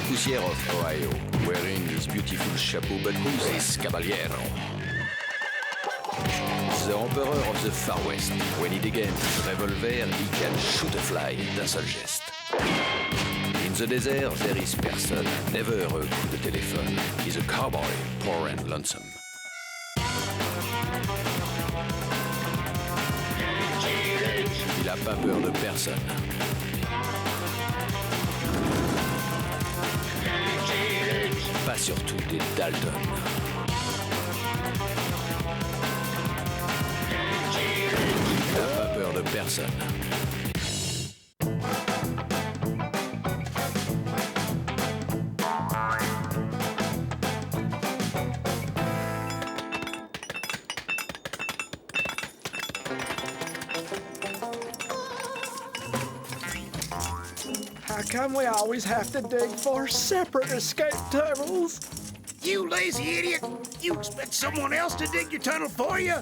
poussière of Ohio, wearing his beautiful chapeau, but who's this caballero? The emperor of the Far West. When he degains his revolver, he can shoot a fly d'un seul geste. In the desert, there is person, never a coup de téléphone. He's a cowboy, poor and lonesome. Il a pas peur de personne. Pas surtout des Daltons. Il n'a pas peur de personne. How come we always have to dig 4 separate escape tunnels? You lazy idiot! You expect someone else to dig your tunnel for you?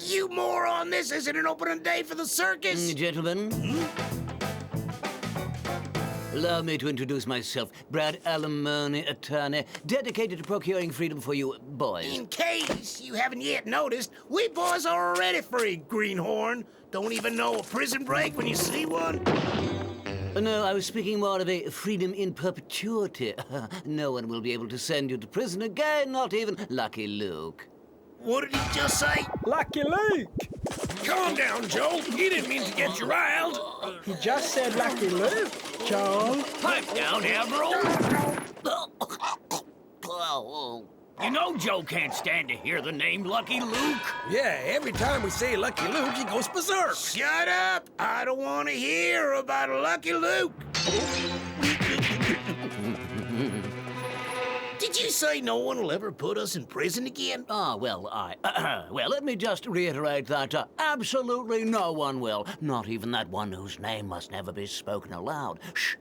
You moron! This isn't an opening day for the circus! Gentlemen, allow me to introduce myself, Brad Alimony, attorney, dedicated to procuring freedom for you boys. In case you haven't yet noticed, we boys are already free, Greenhorn. Don't even know a prison break when you see one? No, I was speaking more of a freedom in perpetuity. No one will be able to send you to prison again, not even Lucky Luke. What did he just say? Lucky Luke! Calm down, Joe. He didn't mean to get you riled. He just said Lucky Luke, Joel. Pipe down, Admiral. You know Joe can't stand to hear the name Lucky Luke. Yeah, every time we say Lucky Luke, he goes berserk. Shut up! I don't want to hear about Lucky Luke. Did you say no one will ever put us in prison again? Well, let me just reiterate that absolutely no one will. Not even that one whose name must never be spoken aloud. Shh.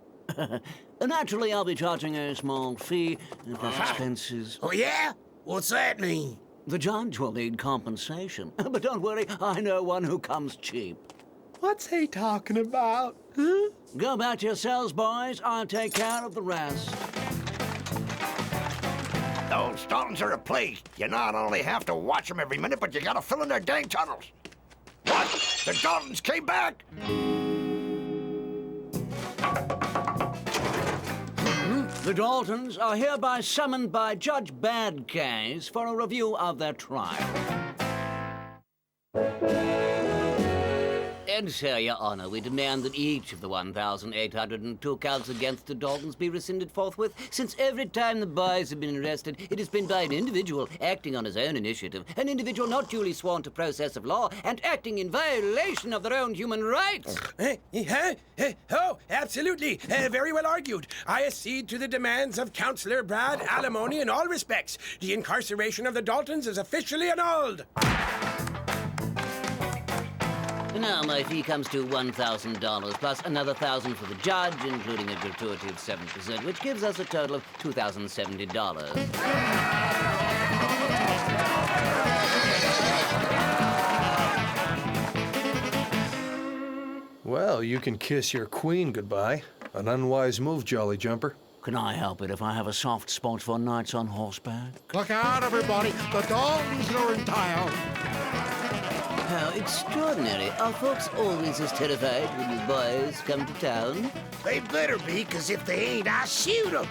Naturally, I'll be charging a small fee plus expenses. Oh, yeah? What's that mean? The judge will need compensation. But don't worry, I know one who comes cheap. What's he talking about? Huh? Go back to your cells, boys. I'll take care of the rest. Those Daltons are a plague. You not only have to watch them every minute, but you gotta fill in their dang tunnels. What? The Daltons came back? The Daltons are hereby summoned by Judge Badcase for a review of their trial. And so, Your Honor, we demand that each of the 1,802 counts against the Daltons be rescinded forthwith, since every time the boys have been arrested, it has been by an individual acting on his own initiative, an individual not duly sworn to process of law, and acting in violation of their own human rights. Oh, absolutely. Very well argued. I accede to the demands of Counselor Brad Alimony in all respects. The incarceration of the Daltons is officially annulled. Now my fee comes to $1,000 plus another $1,000 for the judge, including a gratuity of 7%, which gives us a total of $2,070. Well, you can kiss your queen goodbye. An unwise move, Jolly Jumper. Can I help it if I have a soft spot for knights on horseback? Look out, everybody. The Daltons are in town. How extraordinary. Are folks always as terrified when you boys come to town? They better be, because if they ain't, I shoot them.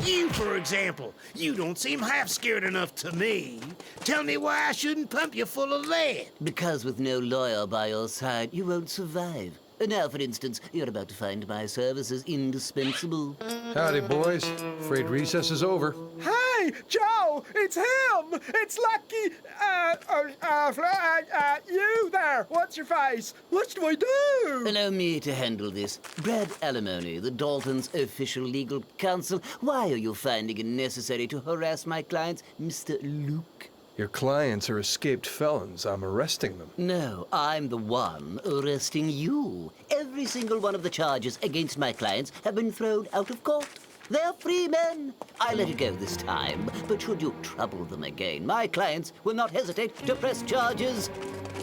You, for example. You don't seem half scared enough to me. Tell me why I shouldn't pump you full of lead. Because with no lawyer by your side, you won't survive. Now, for instance, you're about to find my services indispensable. Howdy, boys. Afraid recess is over. Hey, Joe! It's him! It's Lucky... you there! What's your face? What do I do? Allow me to handle this. Brad Alimony, the Daltons' official legal counsel. Why are you finding it necessary to harass my clients, Mr. Luke? Your clients are escaped felons. I'm arresting them. No, I'm the one arresting you. Every single one of the charges against my clients have been thrown out of court. They're free men. I let it go this time, but should you trouble them again, my clients will not hesitate to press charges.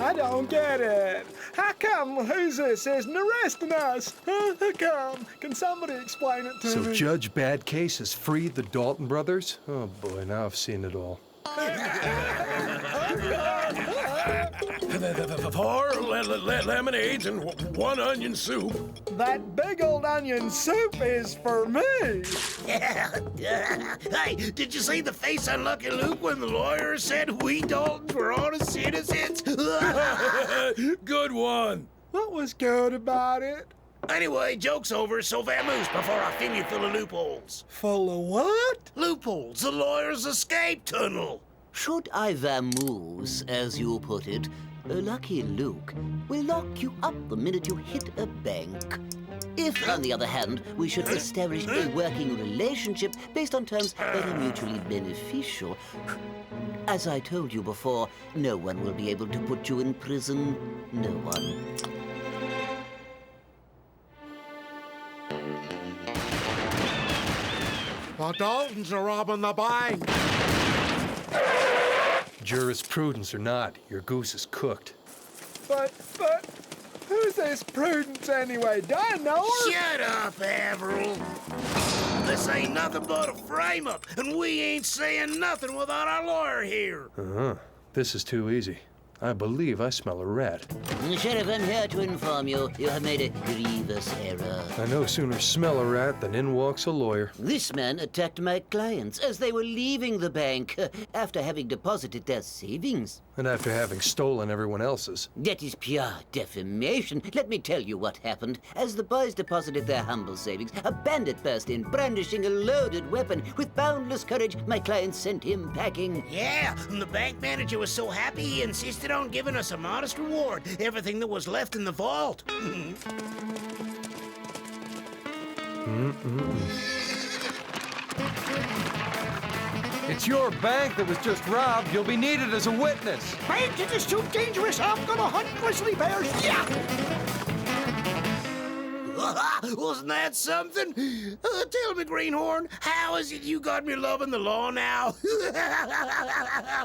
I don't get it. How come Ruses isn't arresting us? Huh? How come? Can somebody explain it to So me? Judge Badcase has freed the Dalton brothers? Oh boy, now I've seen it all. 4 lemonades and 1 onion soup. That big old onion soup is for me. Hey, did you see the face on Lucky Luke when the lawyer said we Daltons were honest citizens? Good one. What was good about it? Anyway, joke's over, so vamoose before I fill you full of loopholes. Full of what? Loopholes, the lawyer's escape tunnel. Should I vamoose, as you put it, Lucky Luke will lock you up the minute you hit a bank. If, on the other hand, we should establish a working relationship based on terms that are mutually beneficial, as I told you before, no one will be able to put you in prison. No one. The Daltons are robbing the bank. Jurisprudence or not, your goose is cooked. But, who's this Prudence anyway? Do I know her? Shut up, Avril. This ain't nothing but a frame-up, and we ain't saying nothing without our lawyer here. This is too easy. I believe I smell a rat. Sheriff, I'm here to inform you, you have made a grievous error. I no sooner smell a rat than in walks a lawyer. This man attacked my clients as they were leaving the bank after having deposited their savings. And after having stolen everyone else's. That is pure defamation. Let me tell you what happened. As the boys deposited their humble savings, a bandit burst in, brandishing a loaded weapon. With boundless courage, my client sent him packing. Yeah, and the bank manager was so happy he insisted on giving us a modest reward. Everything that was left in the vault. It's your bank that was just robbed. You'll be needed as a witness. Bank is too dangerous. I'm gonna hunt grizzly bears. Yeah! Wasn't that something? Tell me, Greenhorn, how is it you got me loving the law now?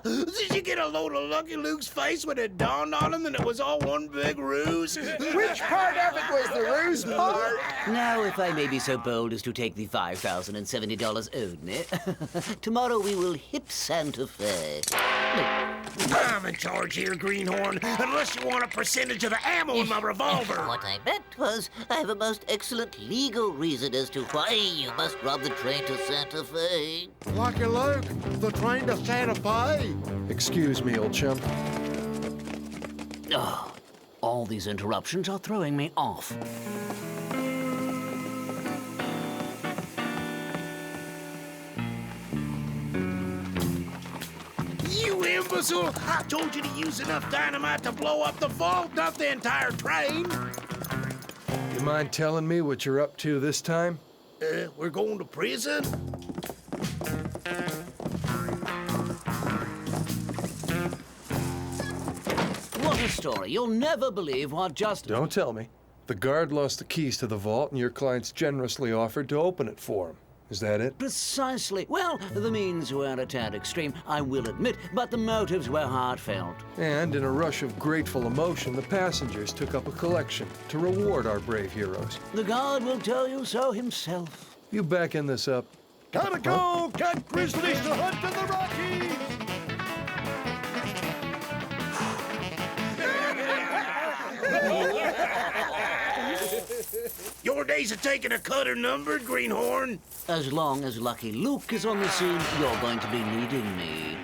Did you get a load of Lucky Luke's face when it dawned on him that it was all one big ruse? Which part of it was the ruse part? Now, if I may be so bold as to take the $5,070 only, tomorrow we will hit Santa Fe. I'm in charge here, Greenhorn, unless you want a percentage of the ammo in my revolver. What I meant was, I have a most excellent legal reason as to why you must rob the train to Santa Fe. Lucky Luke, the train to Santa Fe. Excuse me, old chum. Oh, all these interruptions are throwing me off. You imbecile! I told you to use enough dynamite to blow up the vault, not the entire train. You mind telling me what you're up to this time? We're going to prison? What a story. You'll never believe what just... Don't tell me. The guard lost the keys to the vault and your clients generously offered to open it for him. Is that it? Precisely. Well, the means were a tad extreme, I will admit, but the motives were heartfelt. And in a rush of grateful emotion, the passengers took up a collection to reward our brave heroes. The guard will tell you so himself. You backing this up? Gotta go, get grizzlies to hunt in the Rockies. Your days of taking a cut are numbered, Greenhorn. As long as Lucky Luke is on the scene, you're going to be needing me.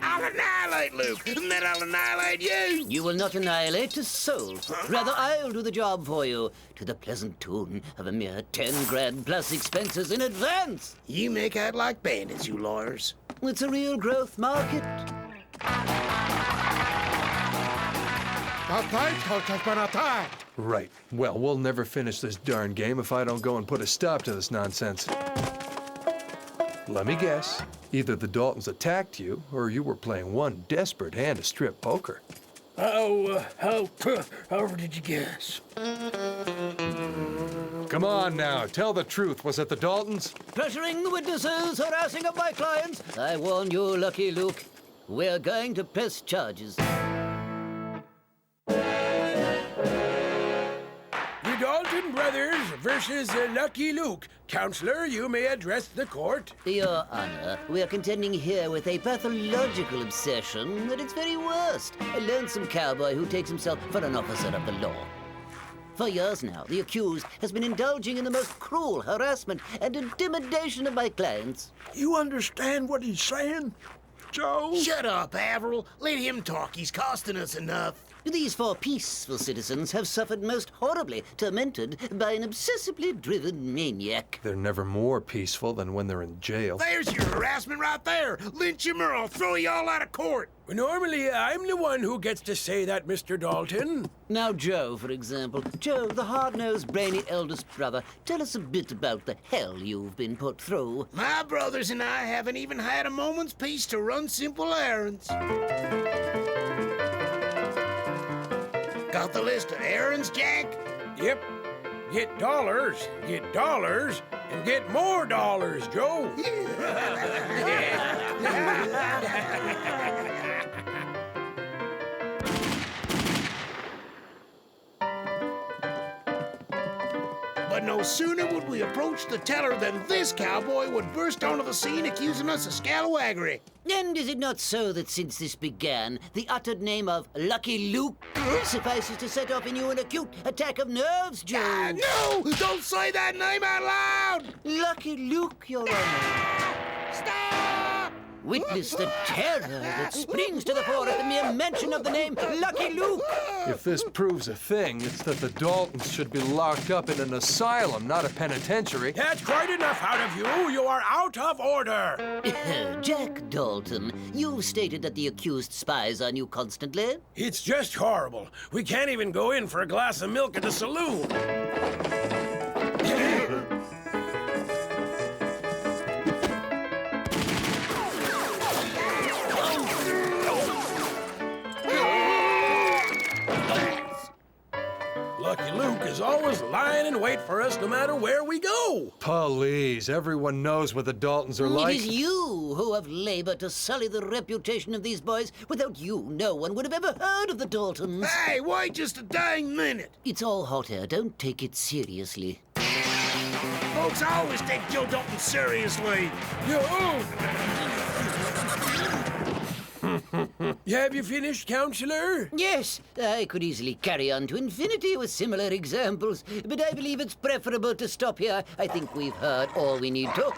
I'll annihilate Luke, and then I'll annihilate you. You will not annihilate a soul. Rather, I'll do the job for you, to the pleasant tune of a mere 10 grand plus expenses in advance. You make out like bandits, you lawyers. It's a real growth market. The stagecoach has been attacked. Right. Well, we'll never finish this darn game if I don't go and put a stop to this nonsense. Let me guess. Either the Daltons attacked you, or you were playing one desperate hand of strip poker. How did you guess? Come on now, tell the truth. Was it the Daltons? Pressuring the witnesses, harassing of my clients. I warn you, Lucky Luke, we're going to press charges. The Dalton brothers versus Lucky Luke. Counselor, you may address the court. Your Honor, we are contending here with a pathological obsession at its very worst. A lonesome cowboy who takes himself for an officer of the law. For years now, the accused has been indulging in the most cruel harassment and intimidation of my clients. You understand what he's saying, Joe? Shut up, Avril. Let him talk. He's costing us enough. These four peaceful citizens have suffered most horribly, tormented by an obsessively driven maniac. They're never more peaceful than when they're in jail. There's your harassment right there. Lynch him or I'll throw you all out of court. Normally, I'm the one who gets to say that, Mr. Dalton. Now, Joe, for example. Joe, the hard-nosed, brainy eldest brother, tell us a bit about the hell you've been put through. My brothers and I haven't even had a moment's peace to run simple errands. Got the list of errands, Jack? Yep. Get dollars, and get more dollars, Joe. But no sooner would we approach the teller than this cowboy would burst onto the scene accusing us of scalawaggery. And is it not so that since this began, the uttered name of Lucky Luke suffices to set off in you an acute attack of nerves, Joe? No! Don't say that name out loud! Lucky Luke, Your Honor. Stop! Witness the terror that springs to the fore at the mere mention of the name Lucky Luke. If this proves a thing, it's that the Daltons should be locked up in an asylum, not a penitentiary. That's quite enough out of you. You are out of order. Jack Dalton, you've stated that the accused spies on you constantly. It's just horrible. We can't even go in for a glass of milk at the saloon. Lucky Luke is always lying in wait for us no matter where we go. Please, everyone knows what the Daltons are like. It is you who have labored to sully the reputation of these boys. Without you, no one would have ever heard of the Daltons. Hey, wait just a dang minute. It's all hot air. Don't take it seriously. Folks always take Joe Dalton seriously. Have you finished, Counselor? Yes, I could easily carry on to infinity with similar examples, but I believe it's preferable to stop here. I think we've heard all we need to.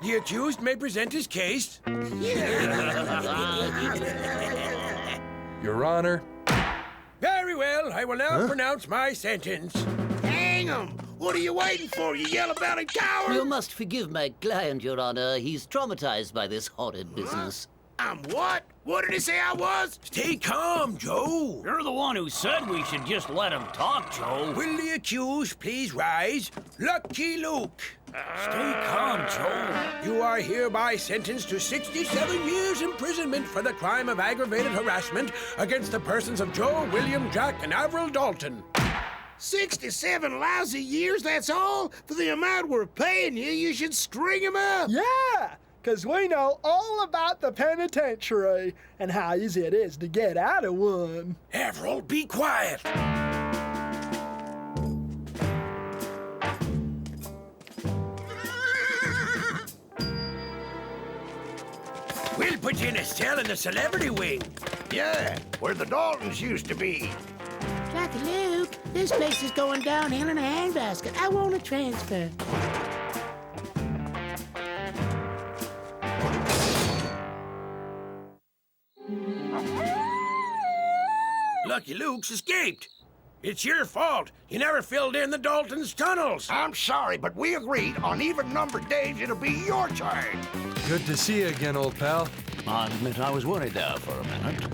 The accused may present his case. Your Honor. Very well. I will now pronounce my sentence. Hang 'em! What are you waiting for, you yellow-bellied coward? You must forgive my client, Your Honor. He's traumatized by this horrid business. I'm what? What did he say I was? Stay calm, Joe. You're the one who said we should just let him talk, Joe. Will the accused please rise? Lucky Luke. Stay calm, Joe. You are hereby sentenced to 67 years imprisonment for the crime of aggravated harassment against the persons of Joe, William, Jack, and Avril Dalton. 67 lousy years, that's all? For the amount we're paying you, you should string him up. Yeah, because we know all about the penitentiary and how easy it is to get out of one. Avril, be quiet. We'll put you in a cell in the celebrity wing. Yeah, where the Daltons used to be. Lucky Luke, this place is going downhill in a handbasket. I want a transfer. Lucky Luke's escaped. It's your fault. You never filled in the Daltons' tunnels. I'm sorry, but we agreed on even-numbered days it'll be your turn. Good to see you again, old pal. I admit I was worried there for a minute.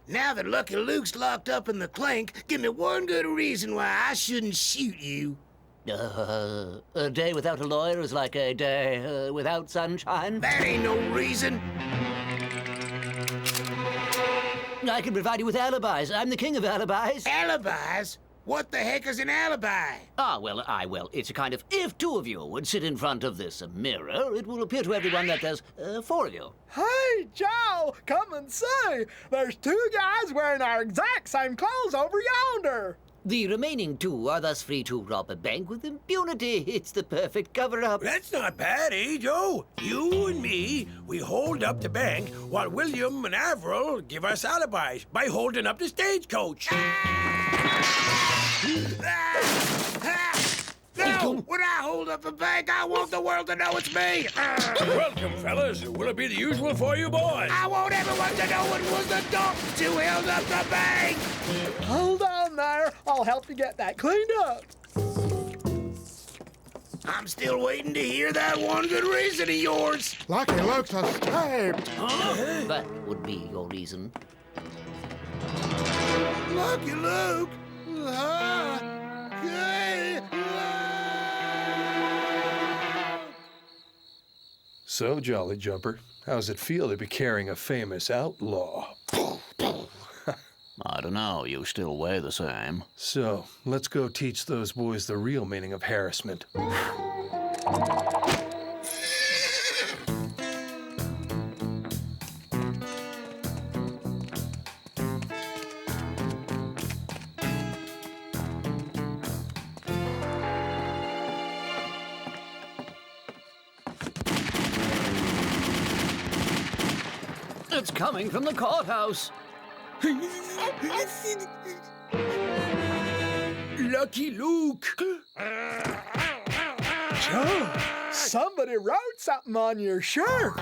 Now that Lucky Luke's locked up in the clink, give me one good reason why I shouldn't shoot you. A day without a lawyer is like a day without sunshine. That ain't no reason. I can provide you with alibis. I'm the king of alibis. Alibis? What the heck is an alibi? Well, it's a kind of, if two of you would sit in front of this mirror, it will appear to everyone that there's four of you. Hey, Joe, come and see. There's two guys wearing our exact same clothes over yonder. The remaining two are thus free to rob a bank with impunity. It's the perfect cover-up. That's not bad, eh, Joe? You and me, we hold up the bank while William and Avril give us alibis by holding up the stagecoach. No! When I hold up the bank, I want the world to know it's me! Welcome, fellas. Will it be the usual for you boys? I want everyone to know it was the Daltons who held up the bank! Hold on there. I'll help you get that cleaned up. I'm still waiting to hear that one good reason of yours. Lucky Luke's escaped. That would be your reason. Lucky Luke! So, Jolly Jumper, how's it feel to be carrying a famous outlaw? I don't know. You still weigh the same. So, let's go teach those boys the real meaning of harassment. It's coming from the courthouse. Lucky Luke. Joe, somebody wrote something on your shirt.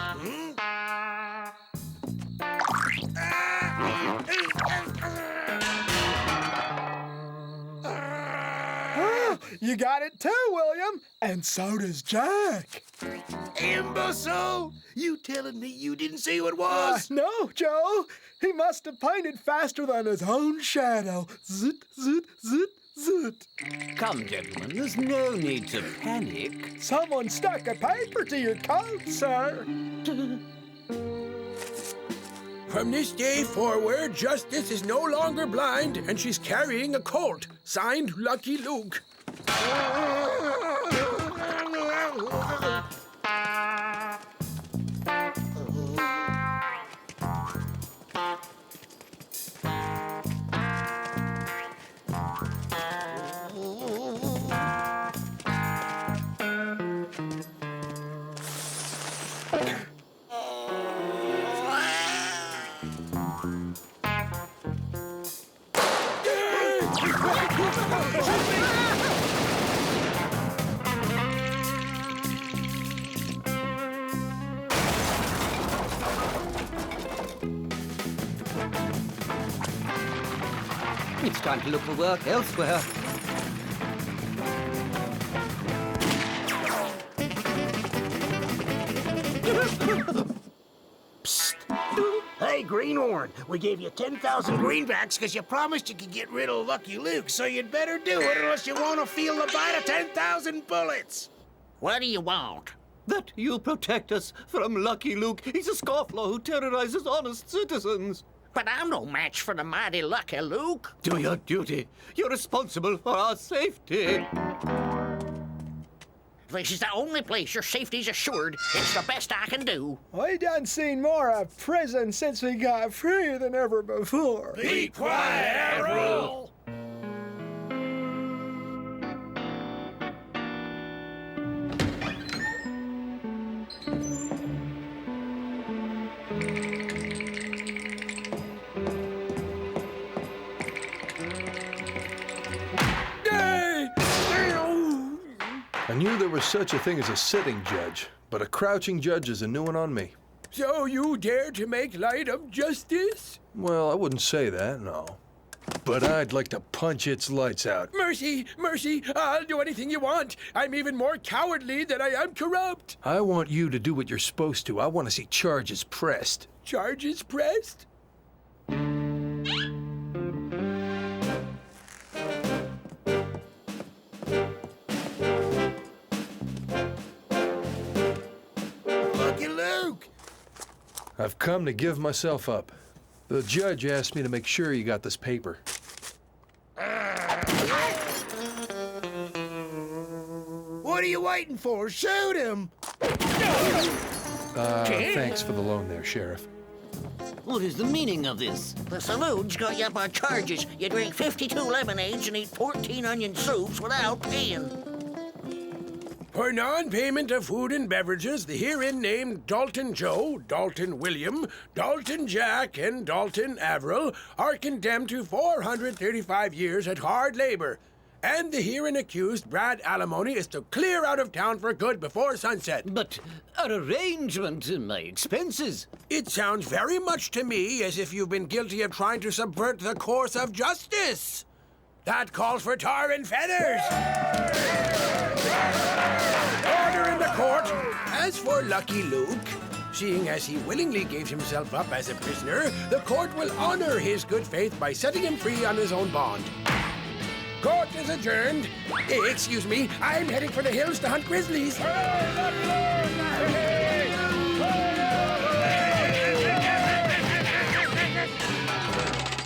You got it too, William. And so does Jack. Imbecile! You telling me you didn't see who it was? No, Joe. He must have painted faster than his own shadow. Zit, zit, zit, zit. Come, gentlemen, there's no need to panic. Someone stuck a paper to your coat, sir. From this day forward, Justice is no longer blind, and she's carrying a colt. Signed, Lucky Luke. It's time to look for work elsewhere. Psst. Hey, Greenhorn, we gave you 10,000 greenbacks because you promised you could get rid of Lucky Luke, so you'd better do it unless you want to feel the bite of 10,000 bullets. What do you want? That you protect us from Lucky Luke. He's a scofflaw who terrorizes honest citizens. But I'm no match for the mighty Lucky Luke. Do your duty. You're responsible for our safety. This is the only place your safety's assured. It's the best I can do. We done seen more of prison since we got free than ever before. Be quiet, Avril! I knew there was such a thing as a sitting judge, but a crouching judge is a new one on me. So you dare to make light of justice? Well, I wouldn't say that, no. But I'd like to punch its lights out. Mercy, mercy, I'll do anything you want. I'm even more cowardly than I am corrupt. I want you to do what you're supposed to. I want to see charges pressed. Charges pressed? Lucky Luke! I've come to give myself up. The judge asked me to make sure you got this paper. What are you waiting for? Shoot him! Thanks for the loan there, Sheriff. What is the meaning of this? The saloon's got you up on charges. You drink 52 lemonades and eat 14 onion soups without paying. For non-payment of food and beverages, the herein named Dalton Joe, Dalton William, Dalton Jack, and Dalton Averill are condemned to 435 years at hard labor. And the herein accused Brad Alimony is to clear out of town for good before sunset. But our arrangement, my expenses. It sounds very much to me as if you've been guilty of trying to subvert the course of justice. That calls for tar and feathers. Order in the court. As for Lucky Luke, seeing as he willingly gave himself up as a prisoner, the court will honor his good faith by setting him free on his own bond. Court is adjourned. Excuse me, I'm heading for the hills to hunt grizzlies.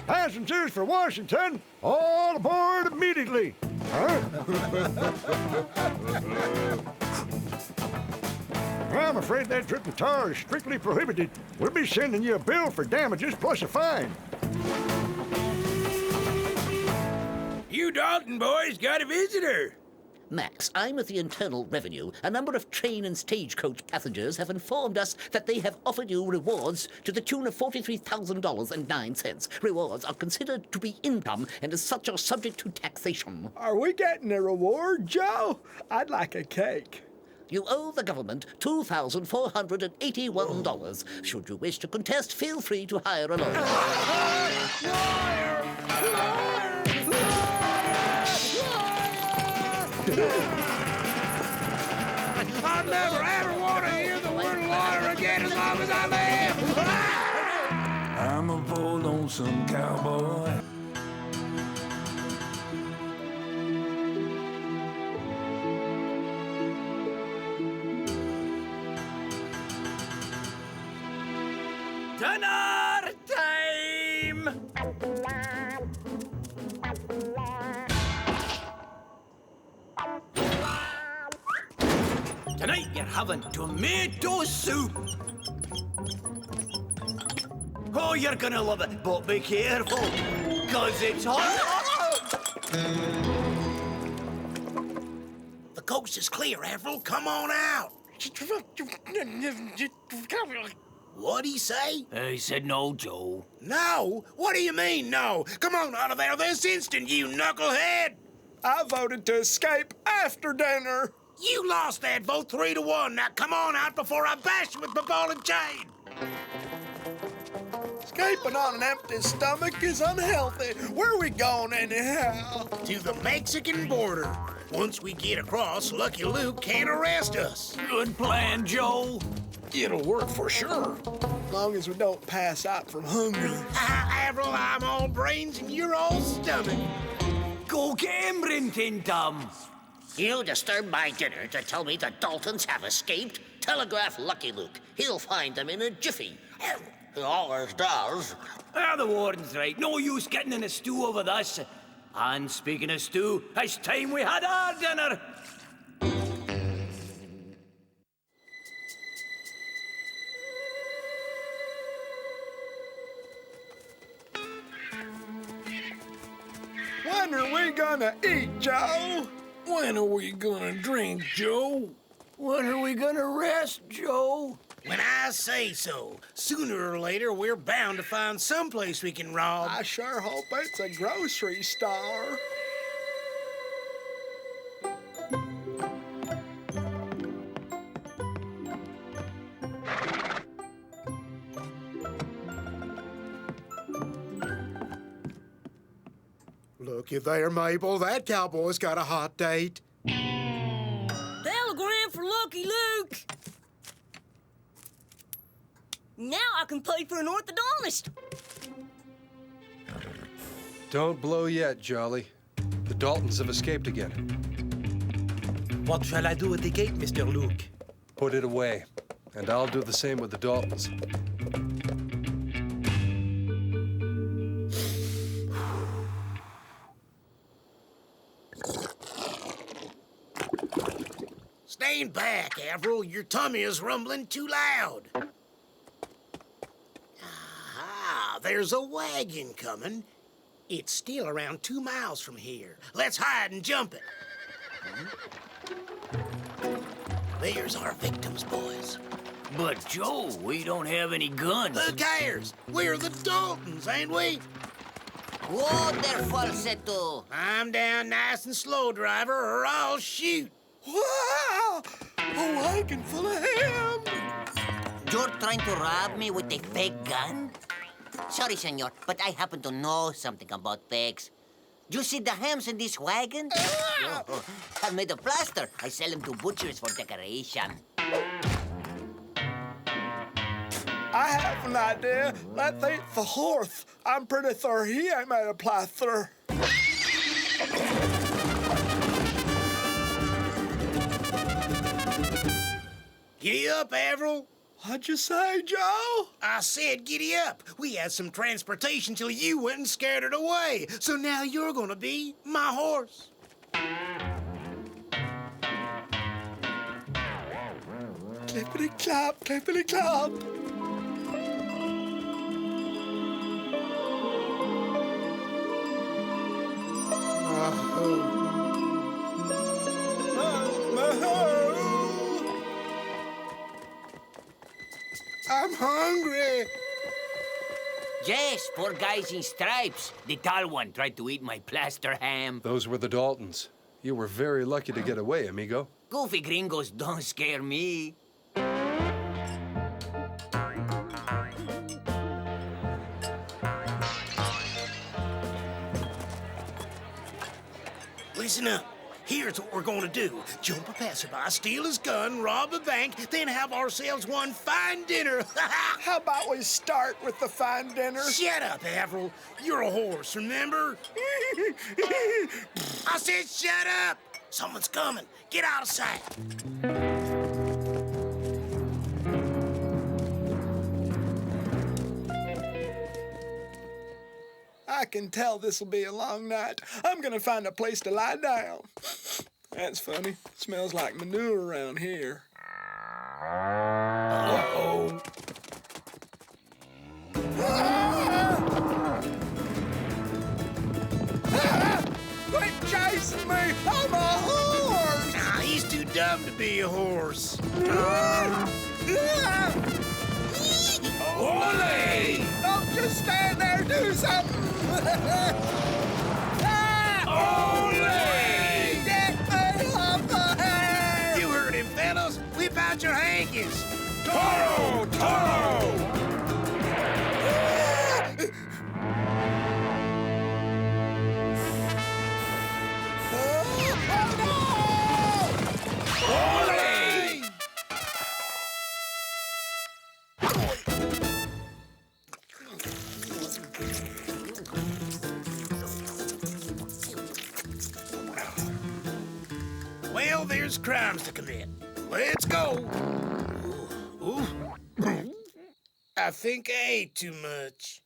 Passengers for Washington, all aboard immediately. I'm afraid that trip to tar is strictly prohibited. We'll be sending you a bill for damages plus a fine. You Dalton boys got a visitor. Max, I'm with the Internal Revenue. A number of train and stagecoach passengers have informed us that they have offered you rewards to the tune of $43,000.09. Rewards are considered to be income and as such are subject to taxation. Are we getting a reward, Joe? I'd like a cake. You owe the government $2,481. Should you wish to contest, feel free to hire a lawyer. I'll never ever want to hear the word lawyer again as long as I live. I'm a poor lonesome cowboy. Dinner time! Tonight you're having tomato soup. Oh, you're gonna love it, but be careful, 'cause it's hot. The coast is clear, Averill. Come on out. What'd he say? He said no, Joe. No? What do you mean, no? Come on out of there this instant, you knucklehead! I voted to escape after dinner. You lost that vote 3-1. Now come on out before I bash you with my ball and chain. Escaping on an empty stomach is unhealthy. Where are we going anyhow? To the Mexican border. Once we get across, Lucky Luke can't arrest us. Good plan, Joe. It'll work for sure. As long as we don't pass out from hunger. Averill, I'm all brains and you're all stomach. Go get him, Rantanplan. You disturbed my dinner to tell me the Daltons have escaped? Telegraph Lucky Luke. He'll find them in a jiffy. He always does. The warden's right. No use getting in a stew over this. And speaking of stew, it's time we had our dinner. When are we gonna eat, Joe? When are we gonna drink, Joe? When are we gonna rest, Joe? When I say so. Sooner or later, we're bound to find someplace we can rob. I sure hope it's a grocery store. Looky there, Mabel. That cowboy's got a hot date. Telegram for Lucky Luke. Now I can play for an orthodontist. Don't blow yet, Jolly. The Daltons have escaped again. What shall I do with the gate, Mr. Luke? Put it away, and I'll do the same with the Daltons. Stand back, Avril. Your tummy is rumbling too loud. Ah, there's a wagon coming. It's still around 2 miles from here. Let's hide and jump it. There's our victims, boys. But, Joe, we don't have any guns. Who cares? We're the Daltons, ain't we? Whoa there, falsetto. I'm down nice and slow, driver, or I'll shoot. Wow! A wagon full of ham! You're trying to rob me with a fake gun? Sorry, senor, but I happen to know something about fakes. You see the hams in this wagon? Oh, I'm made of plaster. I sell them to butchers for decoration. I have an idea. Let's eat the horse. I'm pretty sure he ain't made of plaster. Giddy up, Avril. What'd you say, Joe? I said giddy up. We had some transportation till you went and scared it away. So now you're gonna be my horse. Clippity-clop, clippity-clop. I'm hungry. Yes, poor guys in stripes. The tall one tried to eat my plaster ham. Those were the Daltons. You were very lucky to get away, amigo. Goofy gringos don't scare me. Listen up. Here's what we're gonna do. Jump a passerby, steal his gun, rob a bank, then have ourselves one fine dinner. How about we start with the fine dinner? Shut up, Avril. You're a horse, remember? I said shut up. Someone's coming. Get out of sight. I can tell this'll be a long night. I'm gonna find a place to lie down. That's funny. Smells like manure around here. Uh-oh. Quit chasing me! I'm a horse! Nah, he's too dumb to be a horse. Ole! Don't just stand there, do something! Ole! Get me off the hair! You heard him, fellas. Whip out your hankies. Toro! Toro! Well, there's crimes to commit. Let's go. Ooh. I think I ate too much.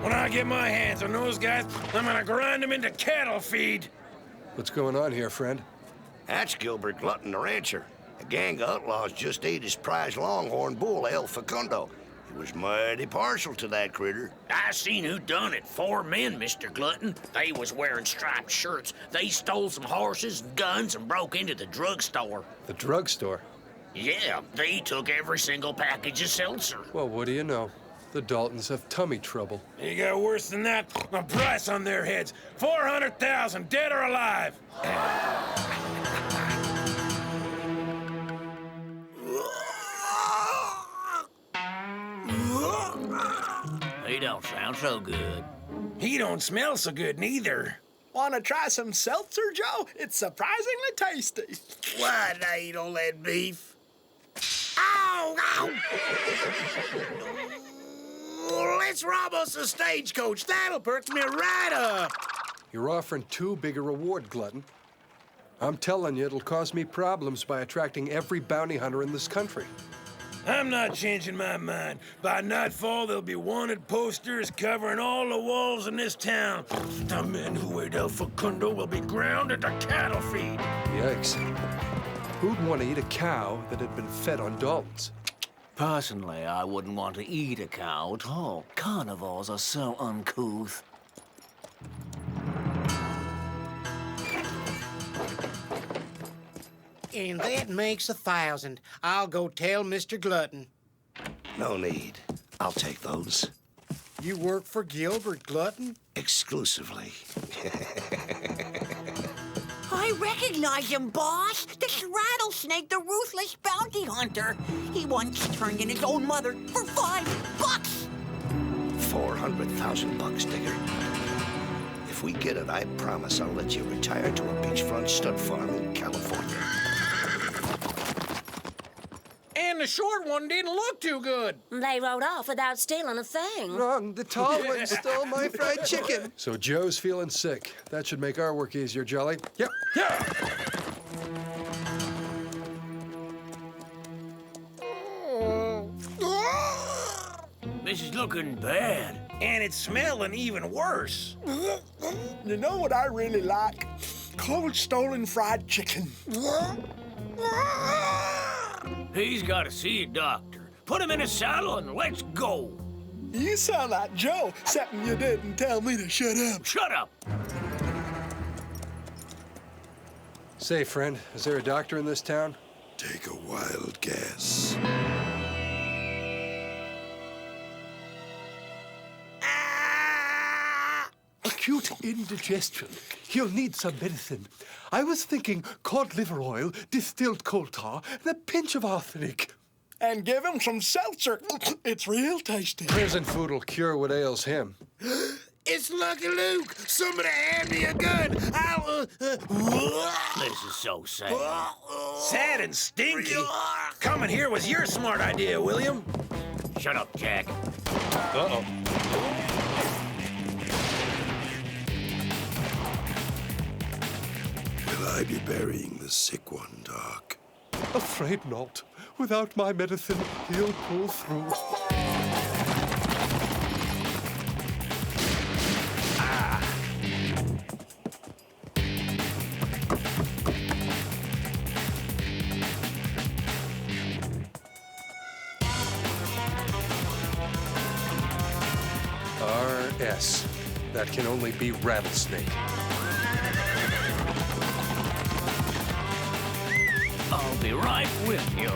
When I get my hands on those guys, I'm gonna grind them into cattle feed. What's going on here, friend? That's Gilbert Glutton, the rancher. A gang of outlaws just ate his prize longhorn bull, El Facundo. He was mighty partial to that critter. I seen who done it. 4 men, Mr. Glutton. They was wearing striped shirts. They stole some horses and guns and broke into the drugstore. The drugstore? Yeah, they took every single package of seltzer. Well, what do you know? The Daltons have tummy trouble. You got worse than that? A price on their heads. 400,000, dead or alive. He don't sound so good. He don't smell so good neither. Wanna try some seltzer, Joe? It's surprisingly tasty. Why'd I eat all that beef? Ow! Ow! Let's rob us a stagecoach. That'll perk me right up. You're offering too big a reward, Glutton. I'm telling you, it'll cause me problems by attracting every bounty hunter in this country. I'm not changing my mind. By nightfall, there'll be wanted posters covering all the walls in this town. The men who ate El Facundo will be ground into cattle feed. Yikes. Who'd want to eat a cow that had been fed on Daltons? Personally, I wouldn't want to eat a cow at all. Carnivores are so uncouth. And that makes 1,000. I'll go tell Mr. Glutton. No need. I'll take those. You work for Gilbert Glutton? Exclusively. I recognize him, boss. This Rattlesnake, the ruthless bounty hunter. He once turned in his own mother for $5. 400,000 bucks, Digger. If we get it, I promise I'll let you retire to a beachfront stud farm in California. And the short one didn't look too good. They rode off without stealing a thing. Wrong. The tall one stole my fried chicken. So Joe's feeling sick. That should make our work easier, Jolly. Yep. Yeah. This is looking bad. And it's smelling even worse. You know what I really like? Cold stolen fried chicken. He's got to see a doctor. Put him in a saddle and let's go. You sound like Joe, except you didn't tell me to shut up. Shut up. Say, friend, is there a doctor in this town? Take a wild guess. Acute indigestion. He'll need some medicine. I was thinking cod liver oil, distilled coal tar, and a pinch of arsenic. And give him some seltzer. It's real tasty. Prison food will cure what ails him. It's Lucky Luke. Somebody hand me a gun. I'll, This is so sad. Sad and stinky. Coming here was your smart idea, William. Shut up, Jack. Uh-oh. Will I be burying the sick one, Doc? Afraid not. Without my medicine, he'll pull through. R.S. That can only be Rattlesnake. I'll be right with you.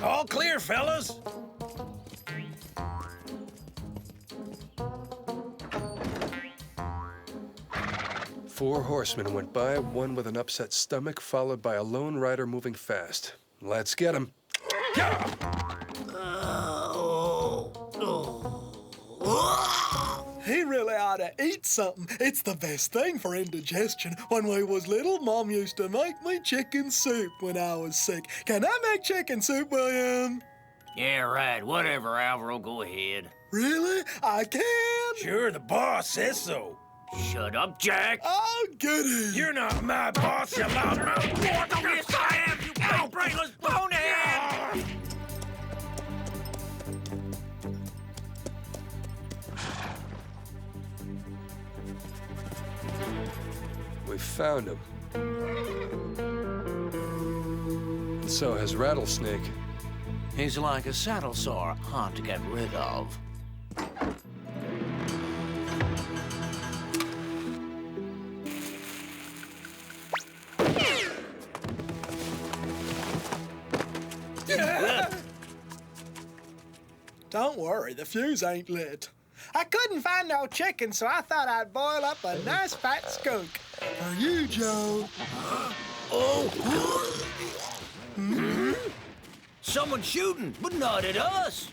All clear, fellas. Four horsemen went by, one with an upset stomach, followed by a lone rider moving fast. Let's get him. He really ought to eat something. It's the best thing for indigestion. When we was little, Mom used to make me chicken soup when I was sick. Can I make chicken soup, William? Yeah, right. Whatever, Alvaro. Go ahead. Really? I can? Sure, the boss says so. Shut up, Jack. Oh, goody. You're not my boss, you loudmouth. Yes, I am, you big brainless bonehead. We found him. So has Rattlesnake. He's like a saddle sore, hard to get rid of. Don't worry, the fuse ain't lit. I couldn't find no chicken, so I thought I'd boil up a nice fat skunk. For you, Joe. Someone's shooting, but not at us.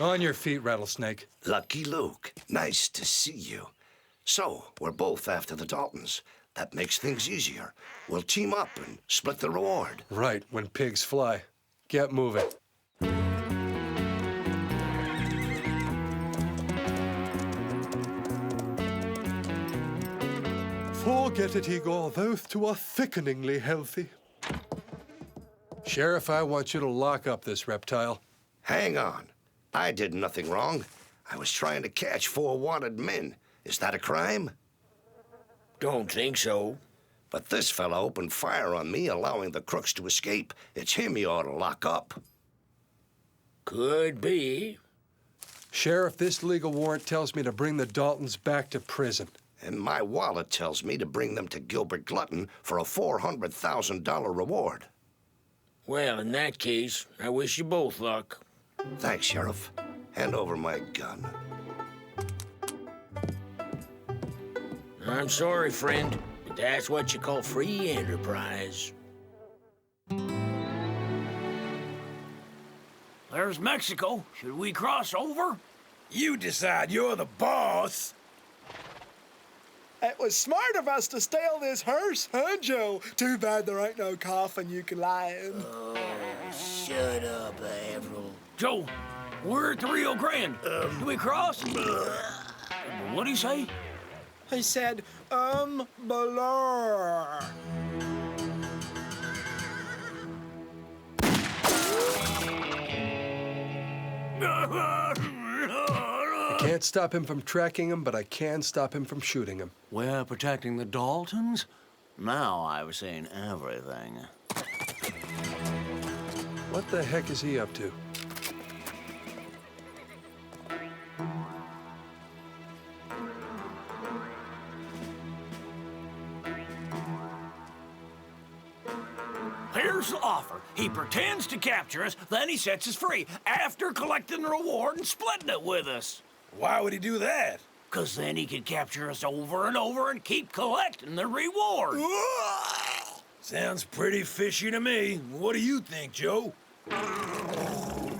On your feet, Rattlesnake. Lucky Luke, nice to see you. So, we're both after the Daltons. That makes things easier. We'll team up and split the reward. Right, when pigs fly. Get moving. Forget it, Igor. Those two are sickeningly healthy. Sheriff, I want you to lock up this reptile. Hang on. I did nothing wrong. I was trying to catch 4 wanted men. Is that a crime? Don't think so. But this fella opened fire on me, allowing the crooks to escape. It's him you ought to lock up. Could be. Sheriff, this legal warrant tells me to bring the Daltons back to prison. And my wallet tells me to bring them to Gilbert Glutton for a $400,000 reward. Well, in that case, I wish you both luck. Thanks, Sheriff. Hand over my gun. I'm sorry, friend, but that's what you call free enterprise. There's Mexico. Should we cross over? You decide. You're the boss. It was smart of us to steal this hearse, huh, Joe? Too bad there ain't no coffin you can lie in. Oh, shut up, Avril. Joe, we're at the Rio Grande. Do we cross? What'd he say? He said, blur. I can't stop him from tracking him, but I can stop him from shooting him. We're protecting the Daltons? Now I've seen everything. What the heck is he up to? Here's the offer. He pretends to capture us, then he sets us free, after collecting the reward and splitting it with us. Why would he do that? 'Cause then he can capture us over and over and keep collecting the reward. Sounds pretty fishy to me. What do you think, Joe? I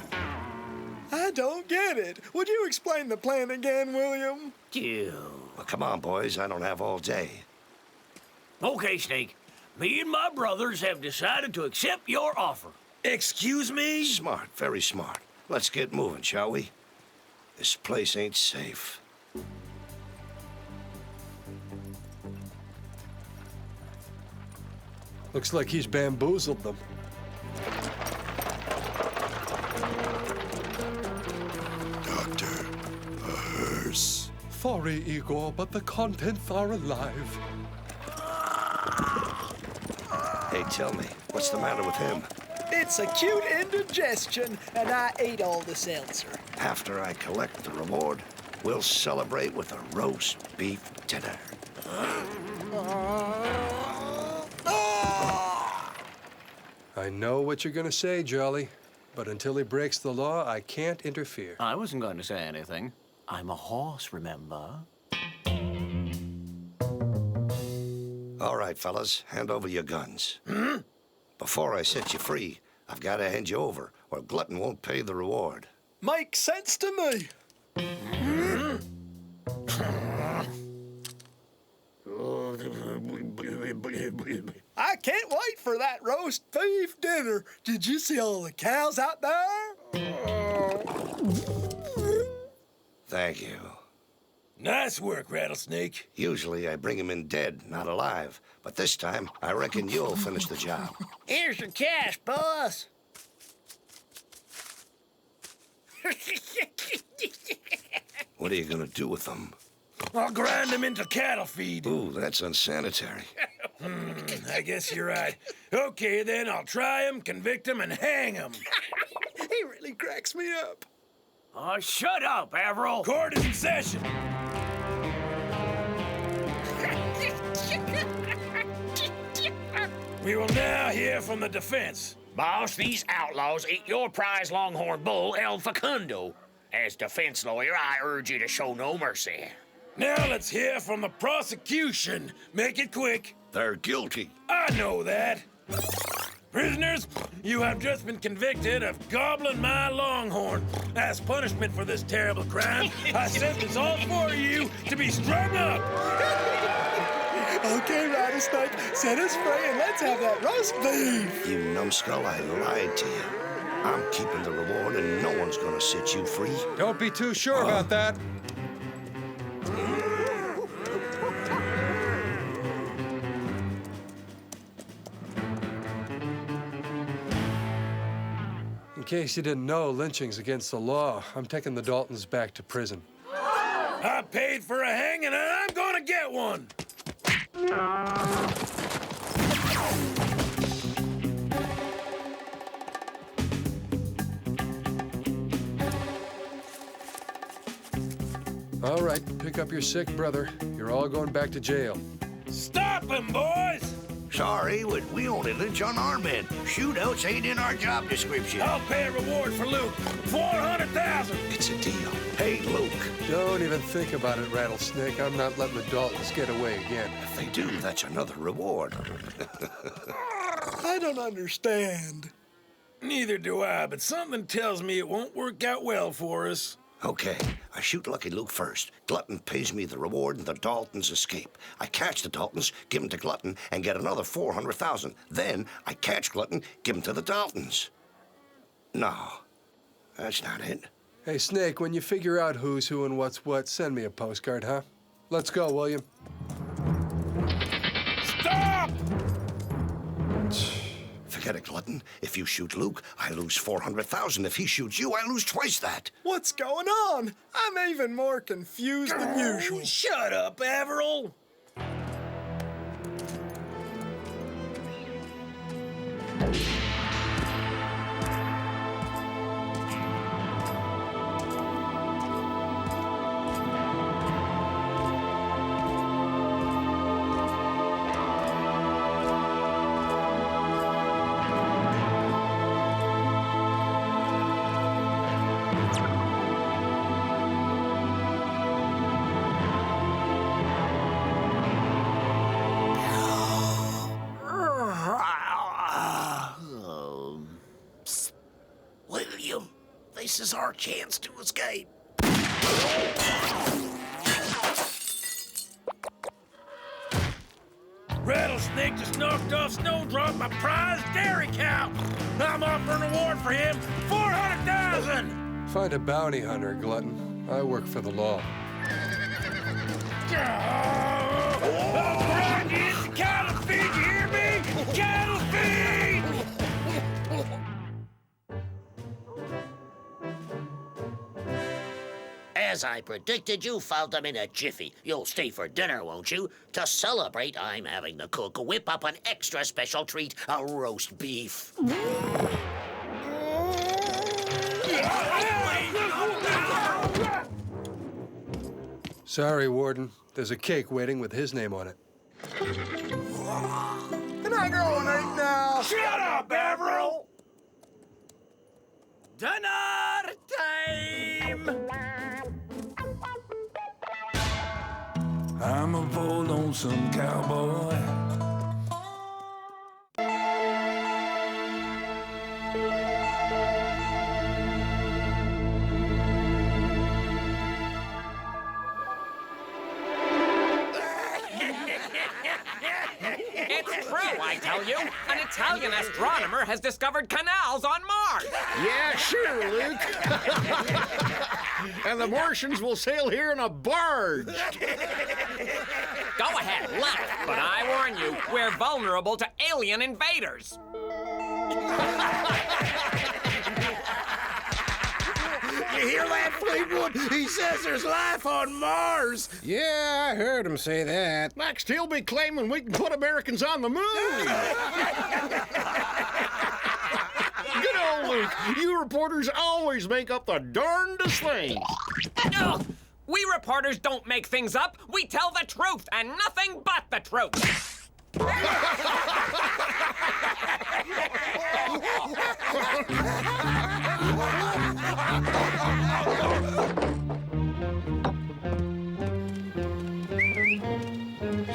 don't get it. Would you explain the plan again, William? Well, come on, boys. I don't have all day. Okay, Snake. Me and my brothers have decided to accept your offer. Excuse me? Smart, very smart. Let's get moving, shall we? This place ain't safe. Looks like he's bamboozled them. Doctor, a hearse. Sorry, Igor, but the contents are alive. Hey, tell me, what's the matter with him? It's acute indigestion, and I ate all the seltzer. After I collect the reward, we'll celebrate with a roast beef dinner. I know what you're gonna say, Jolly, but until he breaks the law, I can't interfere. I wasn't going to say anything. I'm a horse, remember? All right, fellas, hand over your guns. Before I set you free, I've got to hand you over, or Glutton won't pay the reward. Makes sense to me. I can't wait for that roast beef dinner. Did you see all the cows out there? Thank you. Nice work, Rattlesnake. Usually I bring him in dead, not alive. But this time, I reckon you'll finish the job. Here's your cash, boss. What are you gonna do with them? I'll grind them into cattle feed. Ooh, that's unsanitary. I guess you're right. Okay, then I'll try him, convict him, and hang him. He really cracks me up. Oh, shut up, Avril. Court is in session. We will now hear from the defense. Boss, these outlaws ate your prize longhorn bull, El Facundo. As defense lawyer, I urge you to show no mercy. Now let's hear from the prosecution. Make it quick. They're guilty. I know that. Prisoners, you have just been convicted of gobbling my longhorn. As punishment for this terrible crime, I sentence all four of you to be strung up. Okay, Rattlesnake, set us free and let's have that roast beef. You numbskull, I lied to you. I'm keeping the reward and no one's gonna set you free. Don't be too sure about that. In case you didn't know, lynching's against the law. I'm taking the Daltons back to prison. I paid for a hanging and I'm gonna get one. All right, pick up your sick brother. You're all going back to jail. Stop him, boys! Sorry, we only lynch unarmed men. Shootouts ain't in our job description. I'll pay a reward for Luke. 400,000. It's a deal. Hey, Luke. Don't even think about it, Rattlesnake. I'm not letting the Daltons get away again. If they do, that's another reward. I don't understand. Neither do I, but something tells me it won't work out well for us. Okay, I shoot Lucky Luke first. Glutton pays me the reward and the Daltons escape. I catch the Daltons, give them to Glutton, and get another 400,000. Then I catch Glutton, give them to the Daltons. No, that's not it. Hey, Snake, when you figure out who's who and what's what, send me a postcard, huh? Let's go, William. Stop! Forget it, Glutton. If you shoot Luke, I lose 400,000. If he shoots you, I lose twice that. What's going on? I'm even more confused than usual. Shut up, Averill! William, this is our chance to escape. Rattlesnake just knocked off Snowdrop, my prize dairy cow. I'm offering a reward for him, 400,000. Find a bounty hunter, Glutton. I work for the law. I'll grind you into cattle feed, you hear me? Cattle feed! As I predicted, you found them in a jiffy. You'll stay for dinner, won't you? To celebrate, I'm having the cook whip up an extra special treat, a roast beef. Sorry, Warden. There's a cake waiting with his name on it. Can I go and eat now? Shut up, Averill! Dinner time! I'm a poor lonesome cowboy. It's true, I tell you. An Italian astronomer has discovered canals on Mars. Yeah, sure, Luke. And the Martians will sail here in a barge. Go ahead, laugh, but I warn you, we're vulnerable to alien invaders. You hear that, Fleetwood? He says there's life on Mars. Yeah, I heard him say that. Next, he'll be claiming we can put Americans on the moon. Good old Luke. You reporters always make up the darndest things. No, we reporters don't make things up. We tell the truth and nothing but the truth.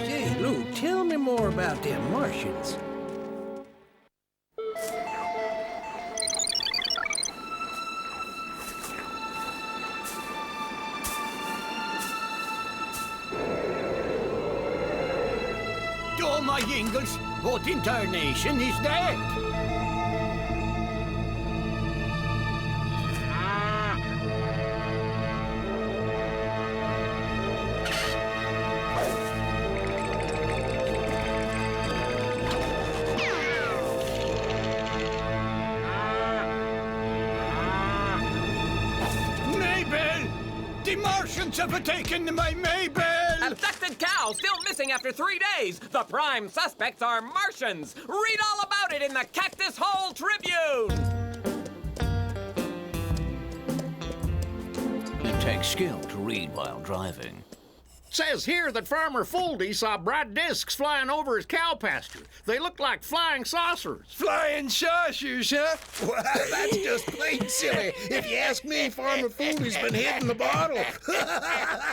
Say, Luke, tell me more about them Martians. my jingles. What in tarnation is that? Maybell! The Martians have taken my Maybell! Abducted cow still missing after 3 days. The prime suspects are Martians. Read all about it in the Cactus Hole Tribune. It takes skill to read while driving. Says here that Farmer Foldy saw bright discs flying over his cow pasture. They look like flying saucers. Flying saucers, huh? Well, that's just plain silly. If you ask me, Farmer Foldy's been hitting the bottle.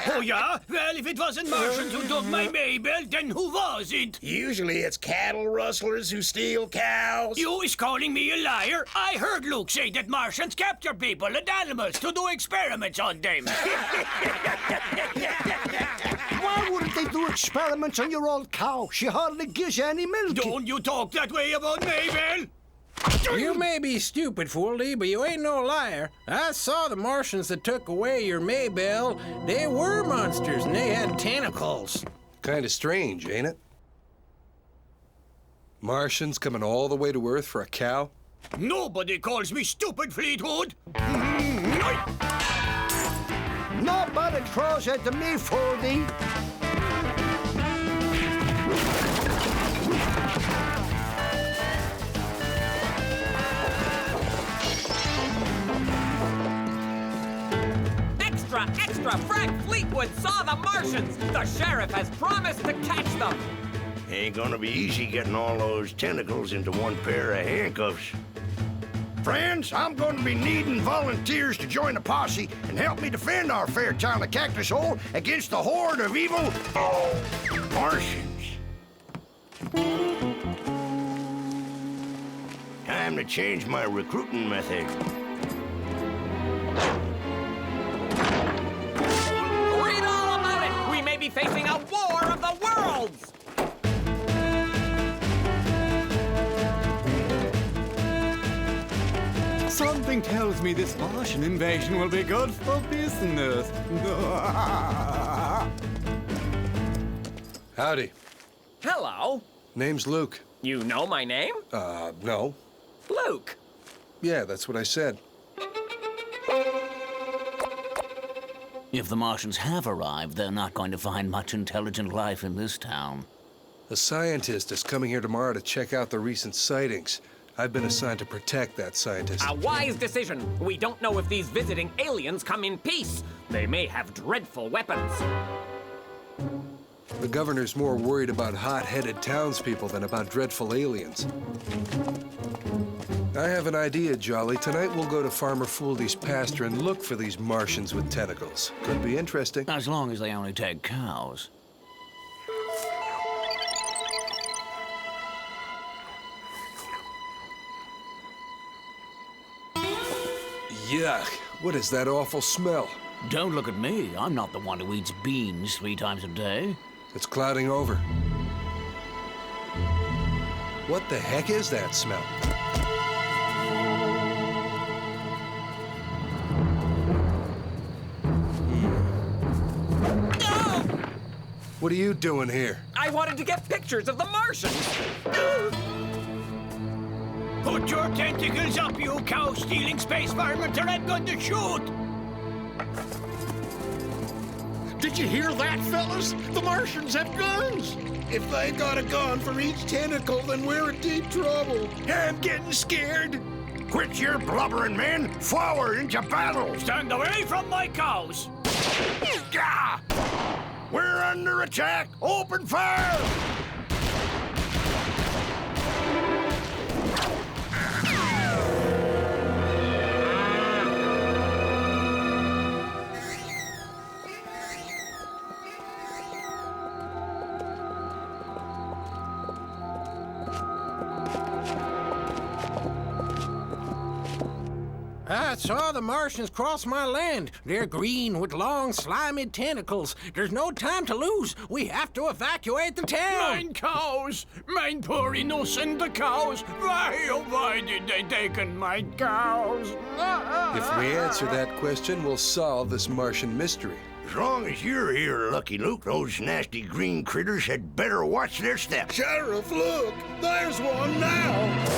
Oh, yeah? Well, if it wasn't Martians who took my Maybell, then who was it? Usually it's cattle rustlers who steal cows. You is calling me a liar? I heard Luke say that Martians capture people and animals to do experiments on them. Why wouldn't they do experiments on your old cow? She hardly gives you any milk. Don't you talk that way about Maybell? You may be stupid, Foldy, but you ain't no liar. I saw the Martians that took away your Maybell. They were monsters, and they had tentacles. Kind of strange, ain't it? Martians coming all the way to Earth for a cow? Nobody calls me stupid, Fleetwood. Nobody throws it to me, Foldy. Extra, extra! Frank Fleetwood saw the Martians. The sheriff has promised to catch them. Ain't gonna be easy getting all those tentacles into one pair of handcuffs. Friends, I'm going to be needing volunteers to join the posse and help me defend our fair town of Cactus Hole against the horde of evil Martians. Time to change my recruiting method. Read all about it. We may be facing a war of the worlds. Something tells me this Martian invasion will be good for business. Howdy. Hello. Name's Luke. You know my name? No. Luke. Yeah, that's what I said. If the Martians have arrived, they're not going to find much intelligent life in this town. A scientist is coming here tomorrow to check out the recent sightings. I've been assigned to protect that scientist. A wise decision. We don't know if these visiting aliens come in peace. They may have dreadful weapons. The governor's more worried about hot-headed townspeople than about dreadful aliens. I have an idea, Jolly. Tonight we'll go to Farmer Foldy's pasture and look for these Martians with tentacles. Could be interesting. As long as they only take cows. Yuck! What is that awful smell? Don't look at me. I'm not the one who eats beans 3 times a day. It's clouding over. What the heck is that smell? What are you doing here? I wanted to get pictures of the Martians. Put your tentacles up, you cow-stealing space varmint, or I'm going to shoot! Did you hear that, fellas? The Martians have guns! If they got a gun for each tentacle, then we're in deep trouble. I'm getting scared. Quit your blubbering, men! Forward into battle! Stand away from my cows! Gah! We're under attack! Open fire! I saw the Martians cross my land. They're green with long, slimy tentacles. There's no time to lose. We have to evacuate the town. Mine cows! Mine poor innocent cows! Why, oh, why did they take my cows? If we answer that question, we'll solve this Martian mystery. As long as you're here, Lucky Luke, those nasty green critters had better watch their steps. Sheriff, look! There's one now!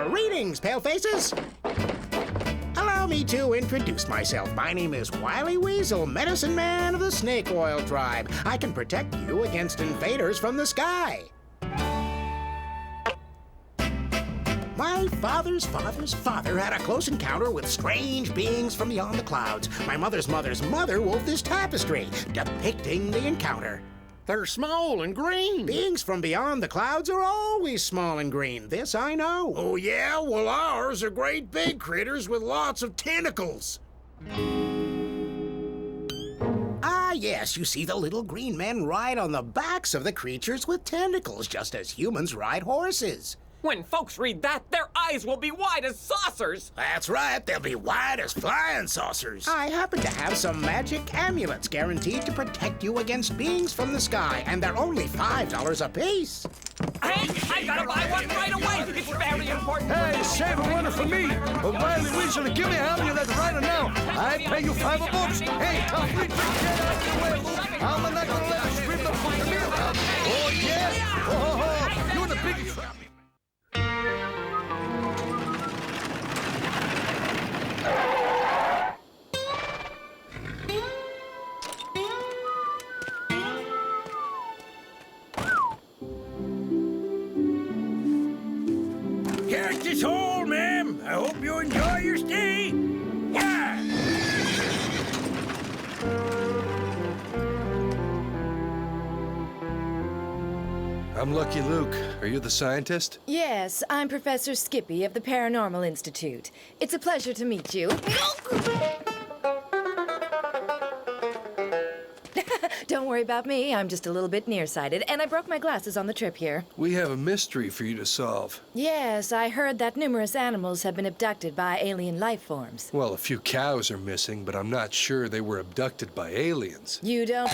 Greetings, palefaces! Allow me to introduce myself. My name is Wily Weasel, medicine man of the snake oil tribe. I can protect you against invaders from the sky. My father's father's father had a close encounter with strange beings from beyond the clouds. My mother's mother's mother wove this tapestry depicting the encounter. They're small and green. Beings from beyond the clouds are always small and green. This I know. Oh, yeah? Well, ours are great big critters with lots of tentacles. Ah, yes, you see the little green men ride on the backs of the creatures with tentacles, just as humans ride horses. When folks read that, their eyes will be wide as saucers. That's right, they'll be wide as flying saucers. I happen to have some magic amulets guaranteed to protect you against beings from the sky, and they're only $5 a piece. Hey, I gotta buy one right away. It's very important. Hey, save a winner for me. O'Reilly Weasel, give me an amulet right now. I pay you $5. Hey, come free, get out of the way, Luke. I'm not gonna let you scream the fucking meal out. Oh, yeah? Oh, you're the biggest... Cactus Hole, ma'am. I hope you enjoy your stay. Yeah! I'm Lucky Luke. Are you the scientist? Yes, I'm Professor Skippy of the Paranormal Institute. It's a pleasure to meet you. Don't worry about me. I'm just a little bit nearsighted, and I broke my glasses on the trip here. We have a mystery for you to solve. Yes, I heard that numerous animals have been abducted by alien life forms. Well, a few cows are missing, but I'm not sure they were abducted by aliens. You don't...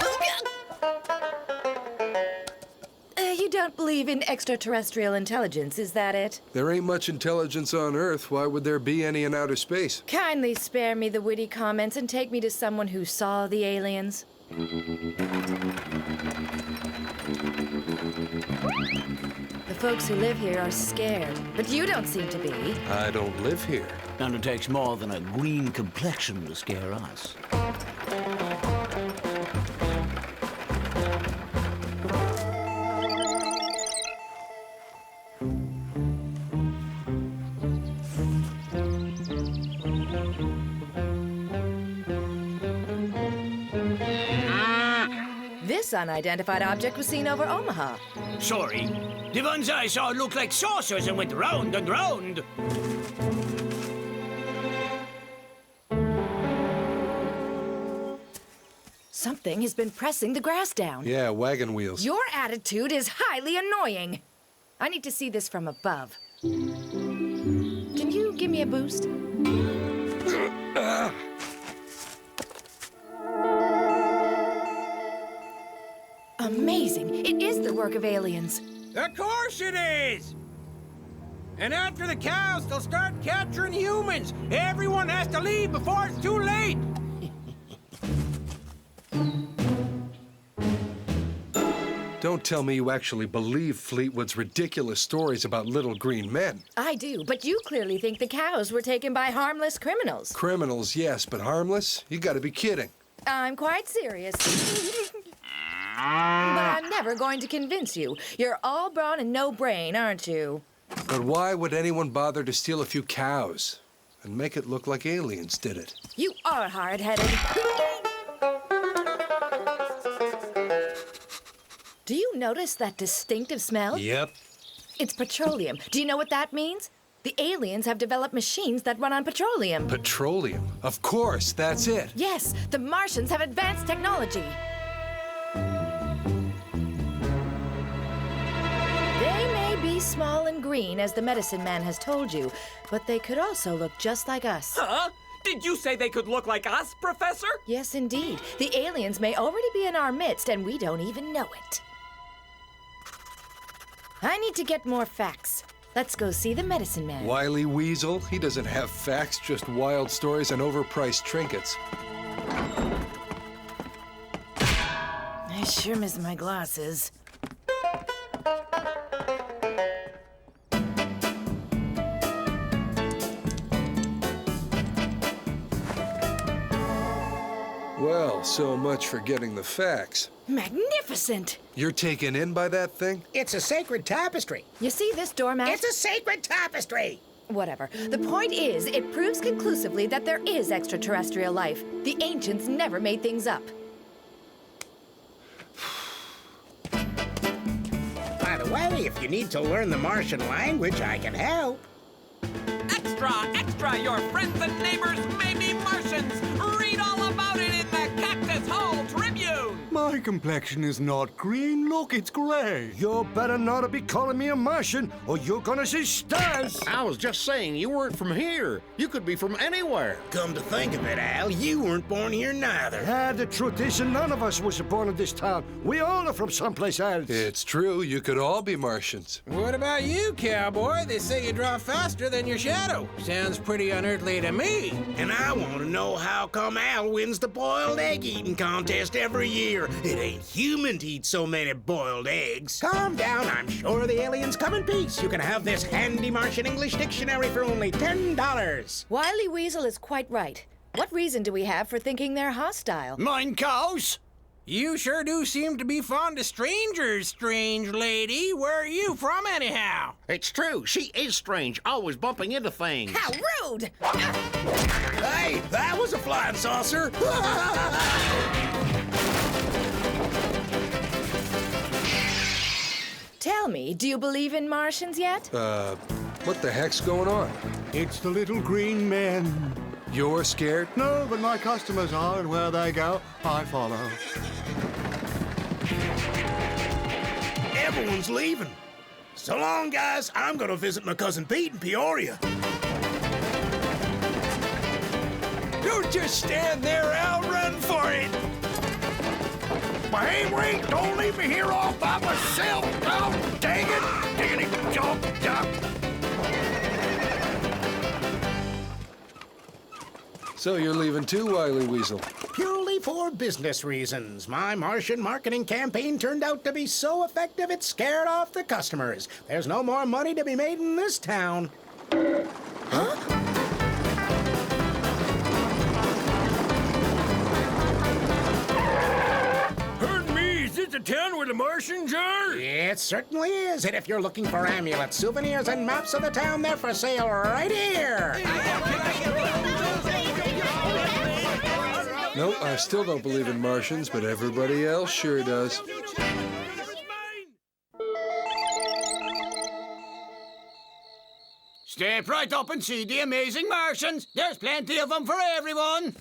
You don't believe in extraterrestrial intelligence, is that it? There ain't much intelligence on Earth. Why would there be any in outer space? Kindly spare me the witty comments and take me to someone who saw the aliens. The folks who live here are scared, but you don't seem to be. I don't live here. And it takes more than a green complexion to scare us. This unidentified object was seen over Omaha. Sorry. The ones I saw looked like saucers and went round and round. Something has been pressing the grass down. Yeah, wagon wheels. Your attitude is highly annoying. I need to see this from above. Can you give me a boost? Amazing. It is the work of aliens. Of course it is! And after the cows, they'll start capturing humans. Everyone has to leave before it's too late. Don't tell me you actually believe Fleetwood's ridiculous stories about little green men. I do, but you clearly think the cows were taken by harmless criminals. Criminals, yes, but harmless? You gotta be kidding. I'm quite serious. But I'm never going to convince you. You're all brawn and no brain, aren't you? But why would anyone bother to steal a few cows and make it look like aliens did it? You are hard-headed. Do you notice that distinctive smell? Yep. It's petroleum. Do you know what that means? The aliens have developed machines that run on petroleum. Petroleum? Of course, that's it. Yes, the Martians have advanced technology. They may be be small and green, as the medicine man has told you, but they could also look just like us. Huh? Did you say they could look like us, Professor? Yes, indeed. The aliens may already be in our midst, and we don't even know it. I need to get more facts. Let's go see the medicine man. Wily Weasel? He doesn't have facts, just wild stories and overpriced trinkets. I sure miss my glasses. Well, so much for getting the facts. Magnificent! You're taken in by that thing? It's a sacred tapestry. You see this doormat? It's a sacred tapestry! Whatever. The point is, it proves conclusively that there is extraterrestrial life. The ancients never made things up. By the way, if you need to learn the Martian language, I can help. Extra, extra! Your friends and neighbors may be Martians! Read all about it in the Cactus Hall Tribune! My complexion is not green. Look, it's gray. You better not be calling me a Martian, or you're gonna see stars. I was just saying, you weren't from here. You could be from anywhere. Come to think of it, Al, you weren't born here neither. Yeah, the truth is, none of us was born in this town. We all are from someplace else. It's true. You could all be Martians. What about you, cowboy? They say you draw faster than your shadow. Sounds pretty unearthly to me. And I want to know how come Al wins the boiled egg eating contest every year. It ain't human to eat so many boiled eggs. Calm down, I'm sure the aliens come in peace. You can have this handy Martian English dictionary for only $10. Wily Weasel is quite right. What reason do we have for thinking they're hostile? Mind cows? You sure do seem to be fond of strangers, strange lady. Where are you from, anyhow? It's true. She is strange, always bumping into things. How rude! Hey, that was a flying saucer. Tell me, do you believe in Martians yet? What the heck's going on? It's the little green men. You're scared? No, but my customers are, and where they go, I follow. Everyone's leaving. So long, guys. I'm gonna visit my cousin Pete in Peoria. Don't just stand there, Al. Run for it. But hey, wait, don't leave me here all by myself. Oh, dang it. Diggity, jump, jump. So you're leaving too, Wily Weasel? Purely for business reasons. My Martian marketing campaign turned out to be so effective it scared off the customers. There's no more money to be made in this town. Huh? Pardon me, is this the town where the Martians are? It certainly is. And if you're looking for amulets, souvenirs, and maps of the town, they're for sale right here. No, I still don't believe in Martians, but everybody else sure does. Step right up and see the amazing Martians. There's plenty of them for everyone.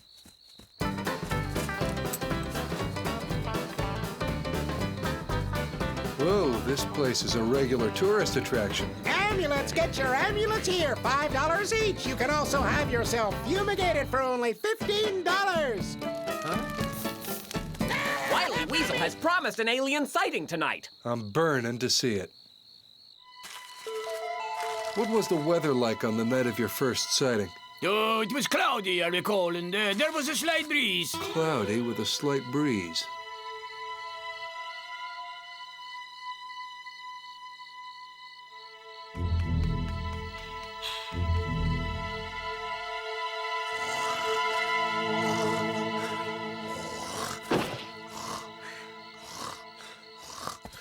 Whoa, this place is a regular tourist attraction. Amulets, get your amulets here. $5 each. You can also have yourself fumigated for only $15. Wily Weasel has promised an alien sighting tonight. I'm burning to see it. What was the weather like on the night of your first sighting? Oh, it was cloudy, I recall, and there was a slight breeze. Cloudy with a slight breeze.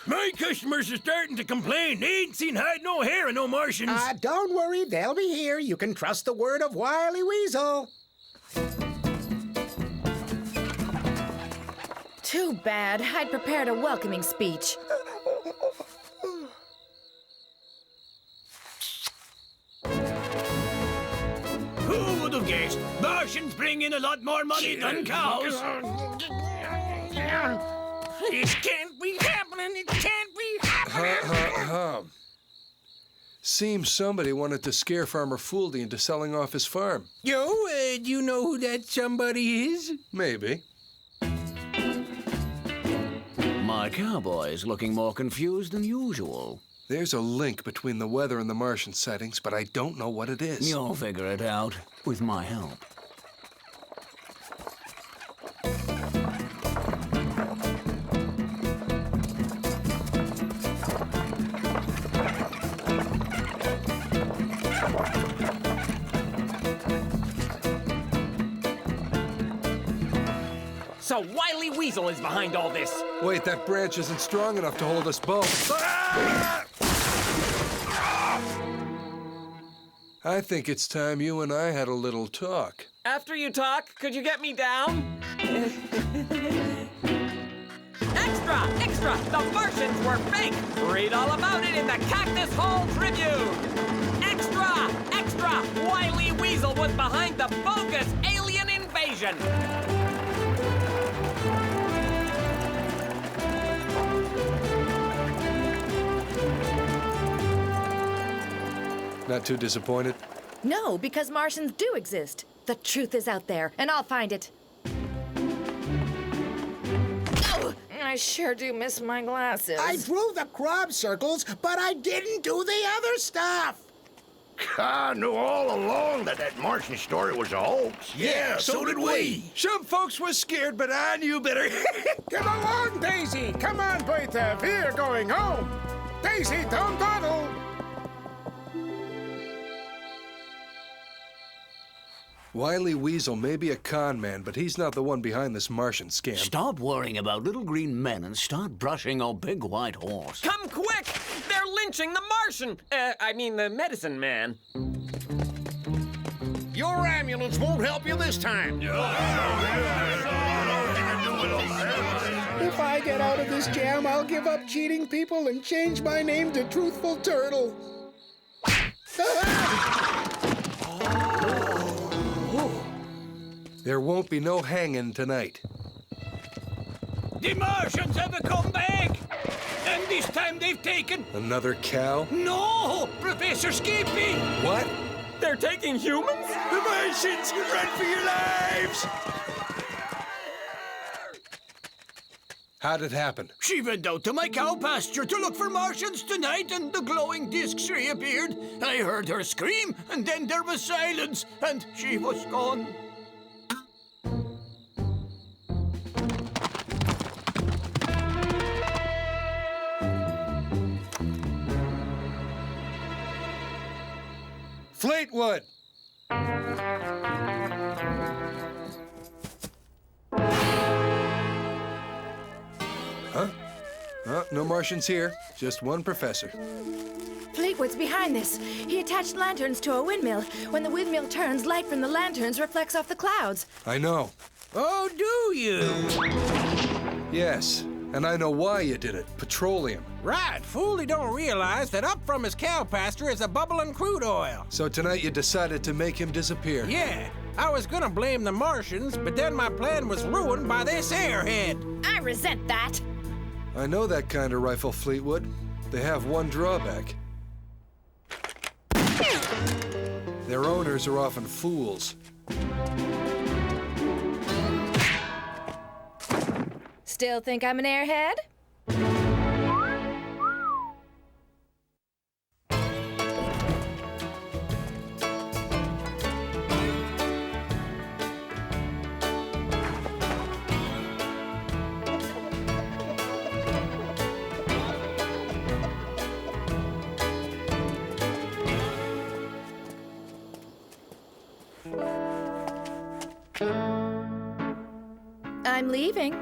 My customers are starting to complain. They ain't seen hide no hair of no Martians. Don't worry, they'll be here. You can trust the word of Wily Weasel. Too bad. I'd prepared a welcoming speech. Who would have guessed? Martians bring in a lot more money than cows. This can't be happening. It can't be happening. Seems somebody wanted to scare Farmer Fooldy into selling off his farm. Yo, do you know who that somebody is? Maybe. My cowboy is looking more confused than usual. There's a link between the weather and the Martian sightings, but I don't know what it is. You'll figure it out with my help. So Wily Weasel is behind all this. Wait, that branch isn't strong enough to hold us both. I think it's time you and I had a little talk. After you talk, could you get me down? Extra! Extra! The Martians were fake! Read all about it in the Cactus Hall Tribune! Extra! Extra! Wily Weasel was behind the bogus alien invasion! Not too disappointed? No, because Martians do exist. The truth is out there, and I'll find it. Oh, I sure do miss my glasses. I drew the crop circles, but I didn't do the other stuff. I knew all along that Martian story was a hoax. Yeah, so did we. Some folks was scared, but I knew better. Come along, Daisy. Come on, Peter. We're going home. Daisy, don't dawdle. Wily Weasel may be a con man, but he's not the one behind this Martian scam. Stop worrying about little green men and start brushing your big white horse. Come quick! They're lynching the Martian! The medicine man. Your ambulance won't help you this time. If I get out of this jam, I'll give up cheating people and change my name to Truthful Turtle. There won't be no hanging tonight. The Martians have come back! And this time they've taken... Another cow? No! Professor Skippy! What? They're taking humans? The Martians! Run for your lives! How'd it happen? She went out to my cow pasture to look for Martians tonight, and the glowing discs reappeared. I heard her scream, and then there was silence, and she was gone. Fleetwood! Huh? No Martians here. Just one professor. Fleetwood's behind this. He attached lanterns to a windmill. When the windmill turns, light from the lanterns reflects off the clouds. I know. Oh, do you? Yes, and I know why you did it. Petroleum. Right. Fooley don't realize that up from his cow pasture is a bubbling crude oil. So tonight you decided to make him disappear. Yeah. I was gonna blame the Martians, but then my plan was ruined by this airhead. I resent that. I know that kind of rifle, Fleetwood. They have one drawback. Their owners are often fools. Still think I'm an airhead? I'm leaving.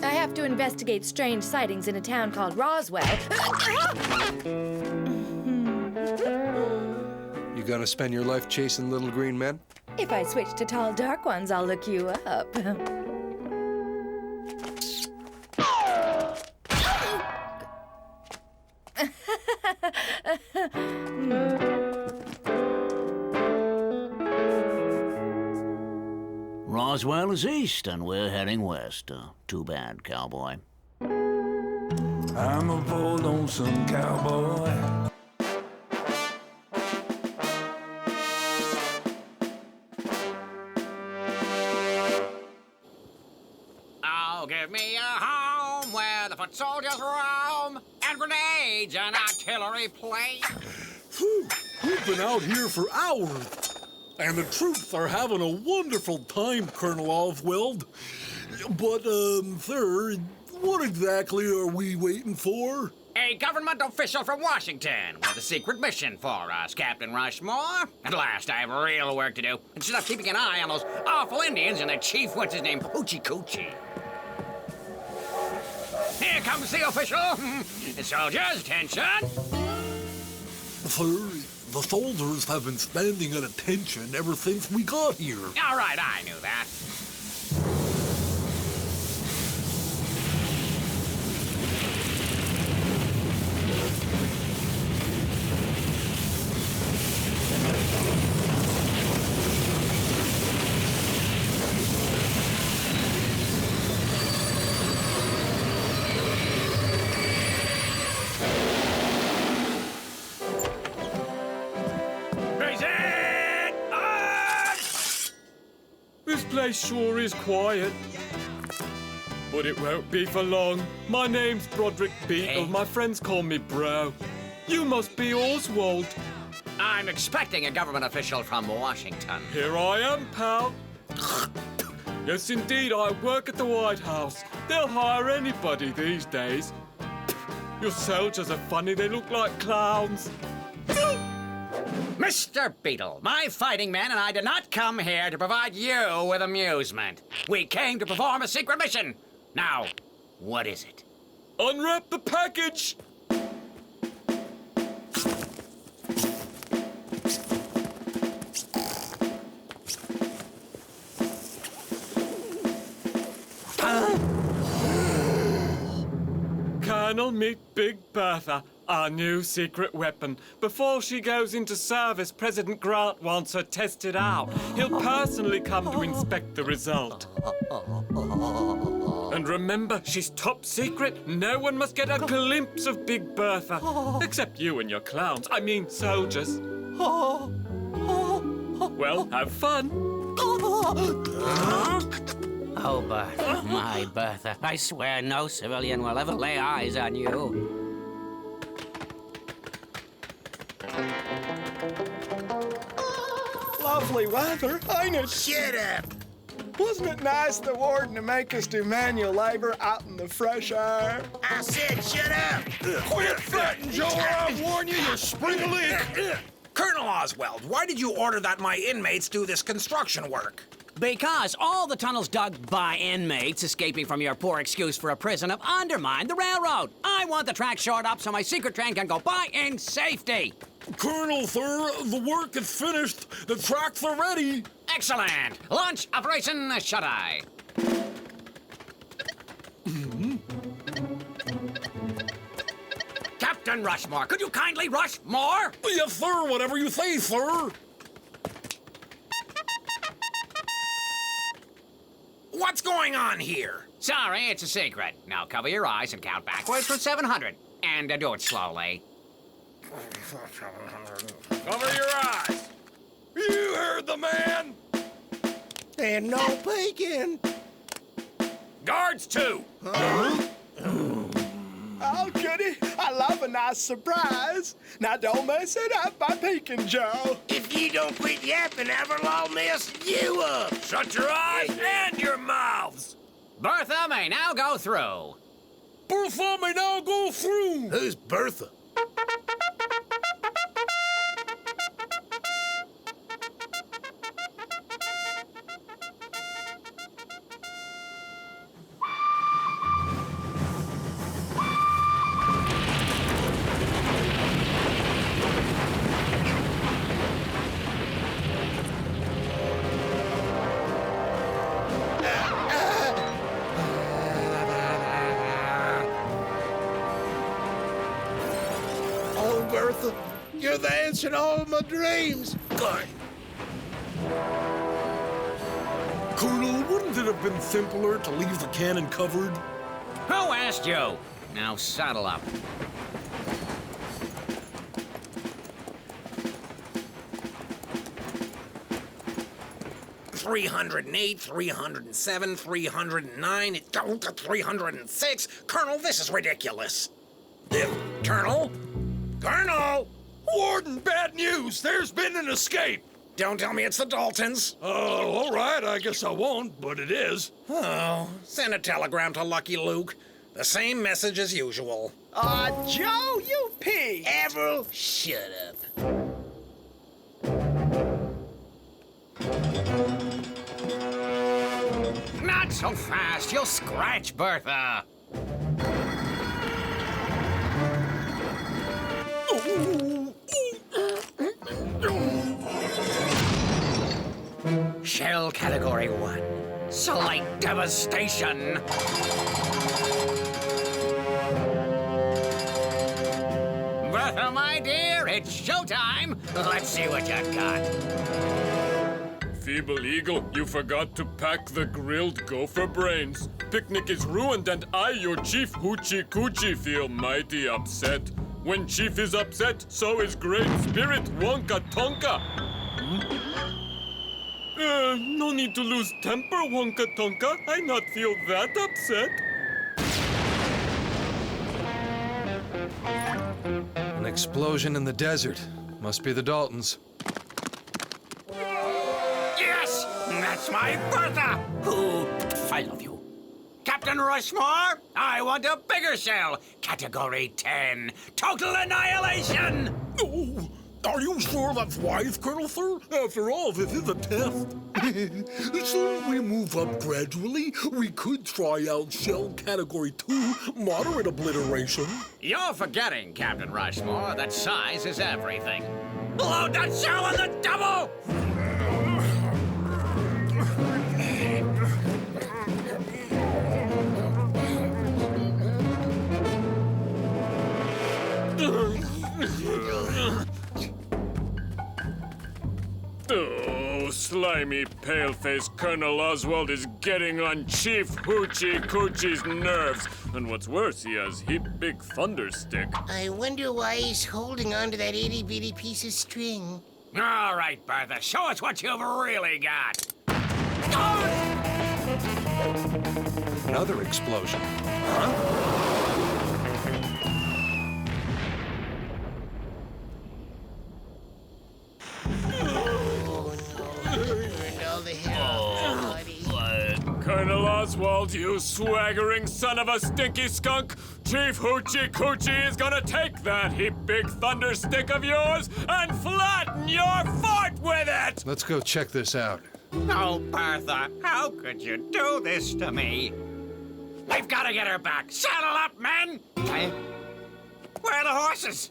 I have to investigate strange sightings in a town called Roswell. You gonna spend your life chasing little green men? If I switch to tall, dark ones, I'll look you up. Roswell is east, and we're heading west. Too bad, cowboy. I'm a poor lonesome cowboy. Give me a home where the foot soldiers roam, and grenades and artillery play. Phew, we've been out here for hours, and the troops are having a wonderful time, Colonel Oswald. But, sir, what exactly are we waiting for? A government official from Washington with a secret mission for us, Captain Rushmore. At last, I have real work to do instead of keeping an eye on those awful Indians and the chief, what's his name, Hoochie Coochie. Here comes the official. Soldiers, attention. Sir, the soldiers have been standing at attention ever since we got here. All right, I knew that. This place sure is quiet. But it won't be for long. My name's Broderick Beetle. My friends call me Bro. You must be Oswald. I'm expecting a government official from Washington. Here I am, pal. Yes, indeed, I work at the White House. They'll hire anybody these days. Your soldiers are funny. They look like clowns. Mr. Beetle, my fighting men and I did not come here to provide you with amusement. We came to perform a secret mission. Now, what is it? Unwrap the package! Colonel, meet Big Bertha, our new secret weapon. Before she goes into service, President Grant wants her tested out. He'll personally come to inspect the result. And remember, she's top secret. No one must get a glimpse of Big Bertha. Except you and your clowns. I mean, soldiers. Well, have fun. Oh, Bertha, my Bertha. I swear no civilian will ever lay eyes on you. Lovely weather, ain't it? Shut up! Wasn't it nice the warden to make us do manual labor out in the fresh air? I said shut up! Quit fretting, Joe, or I'll warn you, you'll spring a leak! Colonel Oswald, why did you order that my inmates do this construction work? Because all the tunnels dug by inmates escaping from your poor excuse for a prison have undermined the railroad. I want the track shored up so my secret train can go by in safety. Colonel, sir, the work is finished. The tracks are ready. Excellent. Launch Operation Shut-Eye. Captain Rushmore, could you kindly rush more? Yes, sir. Whatever you say, sir. What's going on here? Sorry, it's a secret. Now cover your eyes and count backwards from 700. And do it slowly. Cover your eyes. You heard the man. And no peeking. Guards, too. Oh, goody. I love a nice surprise. Now, don't mess it up by peeking, Joe. If you don't quit yapping, Everlaw mess you up. Shut your eyes and your mouths. Bertha may now go through. Bertha may now go through. Who's Bertha? Bertha, you're the answer to all my dreams. Good. Colonel, wouldn't it have been simpler to leave the cannon covered? Who asked you? Now saddle up. 308, 307, 309, 306. Colonel, this is ridiculous. Colonel? Colonel! Warden, bad news. There's been an escape. Don't tell me it's the Daltons. Oh, all right. I guess I won't, but it is. Oh, send a telegram to Lucky Luke. The same message as usual. Joe, you pig! Avril, shut up. Not so fast. You'll scratch Bertha. Shell Category 1. Slight devastation. Bertha, my dear, it's showtime. Let's see what you got. Feeble Eagle, you forgot to pack the grilled gopher brains. Picnic is ruined and I, your chief Hoochie Coochie, feel mighty upset. When chief is upset, so is great spirit Wonka Tonka. No need to lose temper, Wonka Tonka. I not feel that upset. An explosion in the desert. Must be the Daltons. Yes! That's my Bertha! Who? I love you. Captain Rushmore, I want a bigger shell. Category 10. Total annihilation! Oh, are you sure that's wise, Colonel Sir? After all, this is a test. Shouldn't we move up gradually? We could try out shell category 2, moderate obliteration. You're forgetting, Captain Rushmore, that size is everything. Load that shell on the double! Oh, slimy, pale-faced Colonel Oswald is getting on Chief Hoochie Coochie's nerves. And what's worse, he has heap big thunder stick. I wonder why he's holding on to that itty-bitty piece of string. All right, Bertha, show us what you've really got. Another explosion. Huh? Colonel Oswald, you swaggering son of a stinky skunk! Chief Hoochie Coochie is gonna take that heap big thunder stick of yours and flatten your fort with it! Let's go check this out. Oh, Bertha, how could you do this to me? We've got to get her back. Saddle up, men! Where are the horses?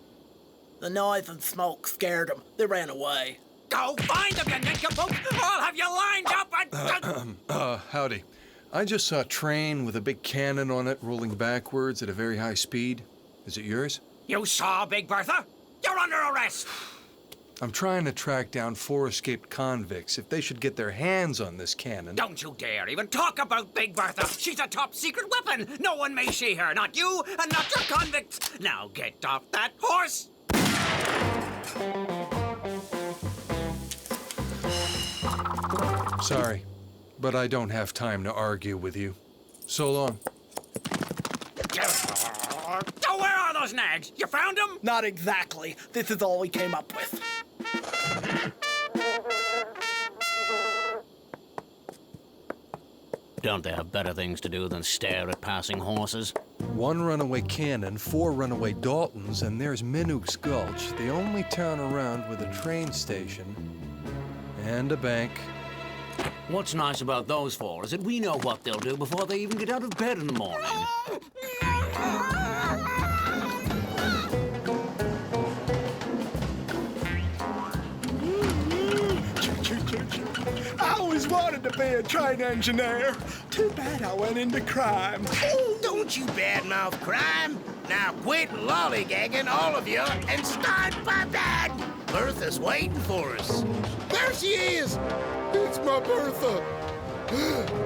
The noise and smoke scared them. They ran away. Go find them, you nincompoops! I'll have you lined up and... Howdy. I just saw a train with a big cannon on it rolling backwards at a very high speed. Is it yours? You saw Big Bertha? You're under arrest! I'm trying to track down 4 escaped convicts if they should get their hands on this cannon. Don't you dare even talk about Big Bertha! She's a top secret weapon! No one may see her, not you and not your convicts! Now get off that horse! Sorry, but I don't have time to argue with you. So long. Oh, where are those nags? You found them? Not exactly. This is all we came up with. Don't they have better things to do than stare at passing horses? 1 runaway cannon, 4 runaway Daltons, and there's Minook's Gulch, the only town around with a train station and a bank. What's nice about those 4 is that we know what they'll do before they even get out of bed in the morning. I always wanted to be a train engineer. Too bad I went into crime. Oh, don't you badmouth crime. Now quit lollygagging, all of you, and start by bad. Bertha's waiting for us. There she is. It's my Bertha.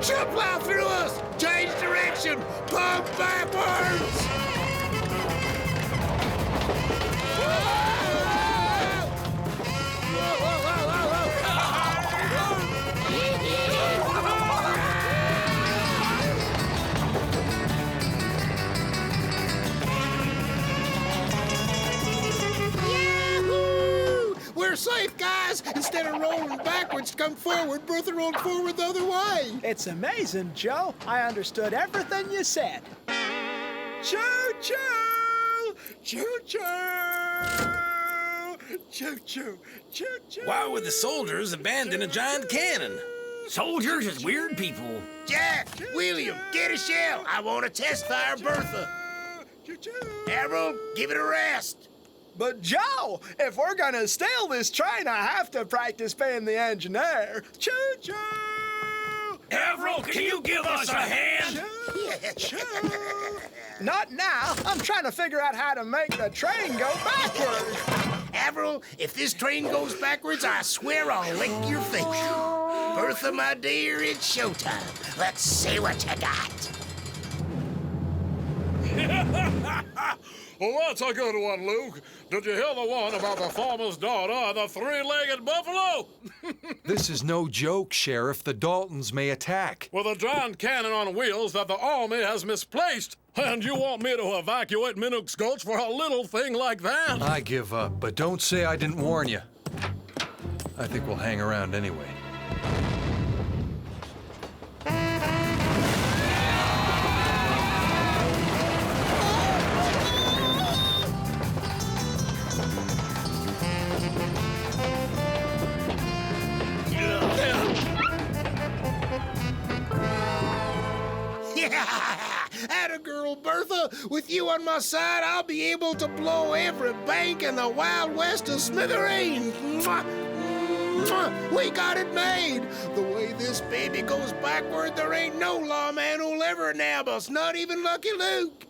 She'll plow through us. Change direction. Pump backwards. safe, guys. Instead of rolling backwards to come forward, Bertha rolled forward the other way. It's amazing, Joe. I understood everything you said. Choo-choo! Choo-choo! Choo-choo! Choo-choo! Why would the soldiers abandon a giant cannon? Soldiers is weird people. Jack, William, get a shell. I want to test fire Bertha. Harold, give it a rest. But, Joe, if we're gonna steal this train, I have to practice being the engineer. Choo-choo! Avril, can you give us a hand? Not now. I'm trying to figure out how to make the train go backwards. Avril, if this train goes backwards, I swear I'll lick your face. Bertha, my dear, it's showtime. Let's see what you got. Well, that's a good one, Luke. Did you hear the one about the farmer's daughter and the three-legged buffalo? This is no joke, Sheriff. The Daltons may attack. With a giant cannon on wheels that the army has misplaced. And you want me to evacuate Minnook's Gulch for a little thing like that? I give up, but don't say I didn't warn you. I think we'll hang around anyway. Atta girl, Bertha. With you on my side, I'll be able to blow every bank in the Wild West to smithereens. Mwah! Mwah! We got it made. The way this baby goes backward, there ain't no lawman who'll ever nab us, not even Lucky Luke.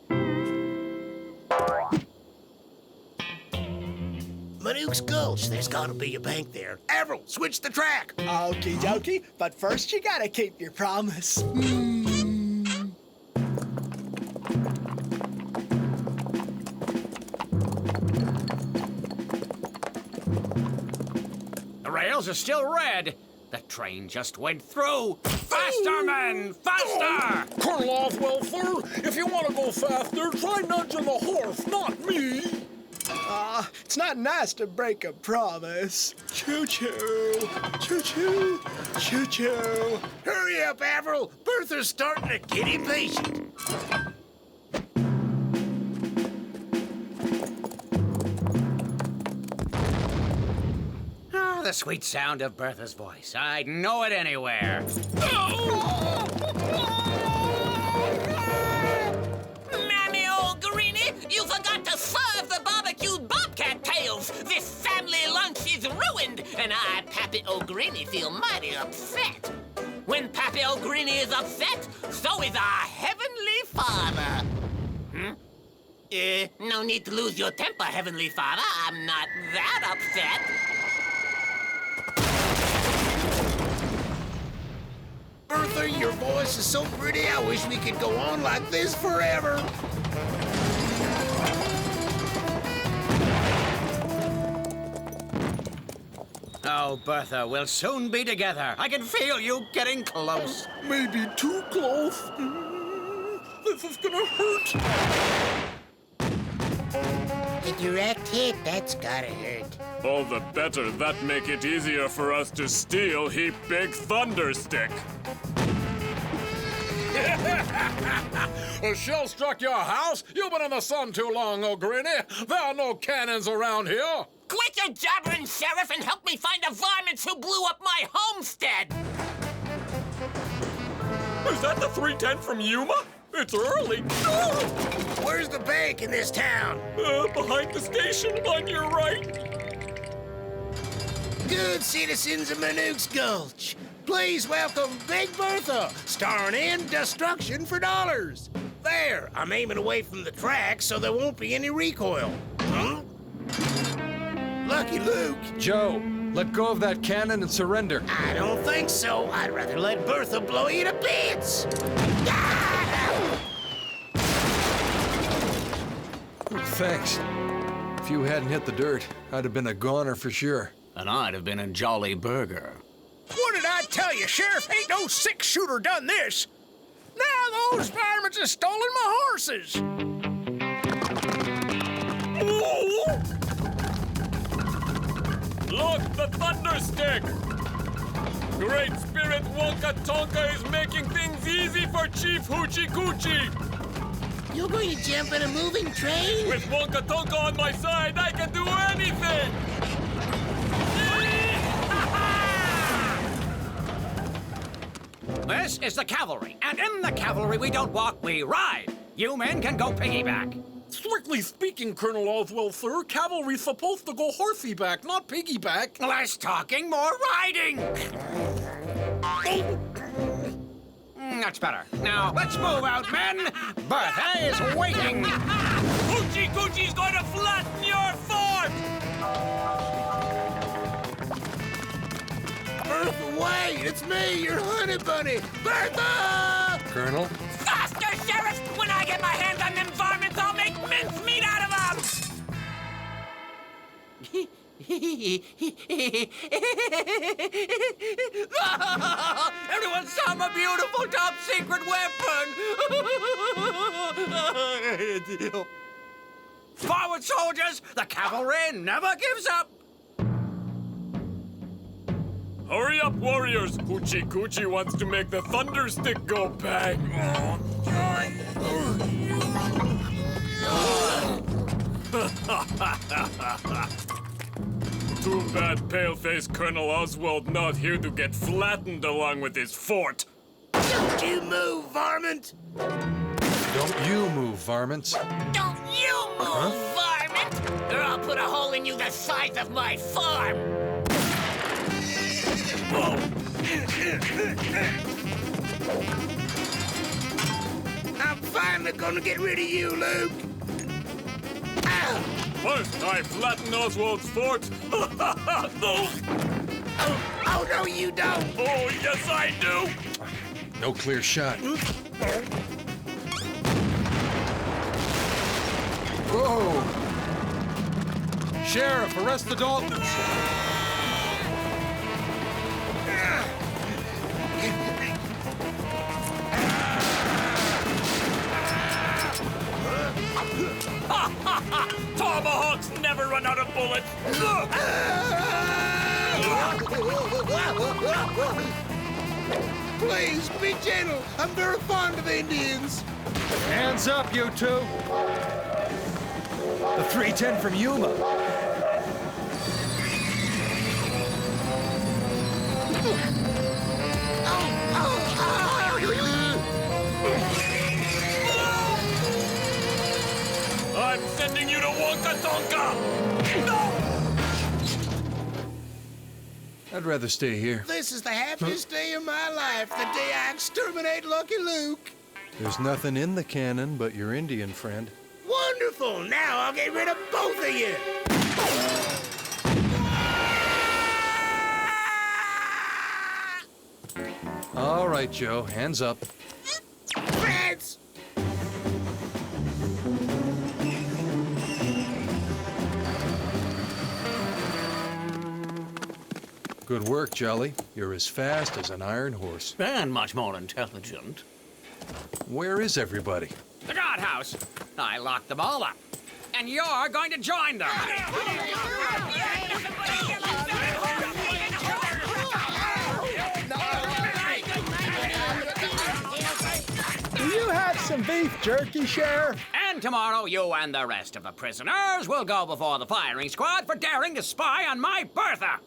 Minnook's Gulch, there's gotta be a bank there. Avril, switch the track. Okie dokie, but first you gotta keep your promise. The rails are still red. The train just went through. Faster, men! Faster! Colonel Oswald, sir, if you want to go faster, try nudging the horse, not me. It's not nice to break a promise. Choo-choo, choo-choo, choo-choo. Hurry up, Avril. Bertha's starting to get impatient. Oh, the sweet sound of Bertha's voice. I'd know it anywhere. Mammy old Greenie, you forgot to serve the barbecued bobcat tails. This family lunch is ruined, and I, Pappy O'Greeny, feel mighty upset. When Pappy O'Greeny is upset, so is our Heavenly Father. No need to lose your temper, Heavenly Father. I'm not that upset. Bertha, your voice is so pretty, I wish we could go on like this forever. Oh, Bertha, we'll soon be together. I can feel you getting close. Maybe too close. This is gonna hurt. A direct hit, that's gotta hurt. All the better. That make it easier for us to steal he big thunderstick. A shell struck your house? You've been in the sun too long, O'Greeny. There are no cannons around here. Quit your jabbering, Sheriff, and help me find the varmints who blew up my homestead! Is that the 310 from Yuma? It's early. Where's the bank in this town? Behind the station on your right. Good citizens of Minnook's Gulch, please welcome Big Bertha, starring in Destruction for Dollars. There, I'm aiming away from the track so there won't be any recoil. Huh? Lucky Luke. Joe, let go of that cannon and surrender. I don't think so. I'd rather let Bertha blow you to bits. Thanks. If you hadn't hit the dirt, I'd have been a goner for sure. And I'd have been a jolly burger. What did I tell you, Sheriff? Ain't no six-shooter done this. Now those varmints have stolen my horses. Look, the thunder stick! Great Spirit Wonka Tonka is making things easy for Chief Hoochie Coochie! You're going to jump in a moving train? With Wonka Tonka on my side, I can do anything! This is the cavalry, and in the cavalry we don't walk, we ride. You men can go piggyback. Strictly speaking, Colonel Oswald, sir, cavalry's supposed to go horseyback, not piggyback. Less talking, more riding. That's better. Now, let's move out, men. Bertha is waiting. Hoochie Coochie's going to flatten your fort! Bertha, wait! It's me, your honey bunny! Bertha! Colonel? Faster, Sheriff! When I get my hands on them varmints, I'll make mincemeat out of them! Everyone saw my beautiful top secret weapon! Forward, soldiers! The cavalry never gives up! Hurry up, warriors! Hoochie Coochie wants to make the thunder stick go bang! Too bad pale-faced Colonel Oswald not here to get flattened along with his fort. Don't you move, varmint! Don't you move, varmints. Don't you move, varmint! Or I'll put a hole in you the size of my farm! I'm finally gonna get rid of you, Luke! Ow! First, I flatten Oswald's fort. Oh, no, you don't! Oh, yes, I do! No clear shot. Whoa! Sheriff, arrest the Daltons! Tomahawks never run out of bullets! Please, be gentle. I'm very fond of Indians. Hands up, you two! The 310 from Yuma. I'm sending you to Wonka Tonka! No! I'd rather stay here. This is the happiest day of my life, the day I exterminate Lucky Luke. There's nothing in the cannon but your Indian friend. Wonderful! Now I'll get rid of both of you! All right, Joe, hands up. Friends! Good work, Jolly. You're as fast as an iron horse. And much more intelligent. Where is everybody? The guardhouse. I locked them all up. And you're going to join them. Do you have some beef jerky, Sheriff? And tomorrow, you and the rest of the prisoners will go before the firing squad for daring to spy on my Bertha.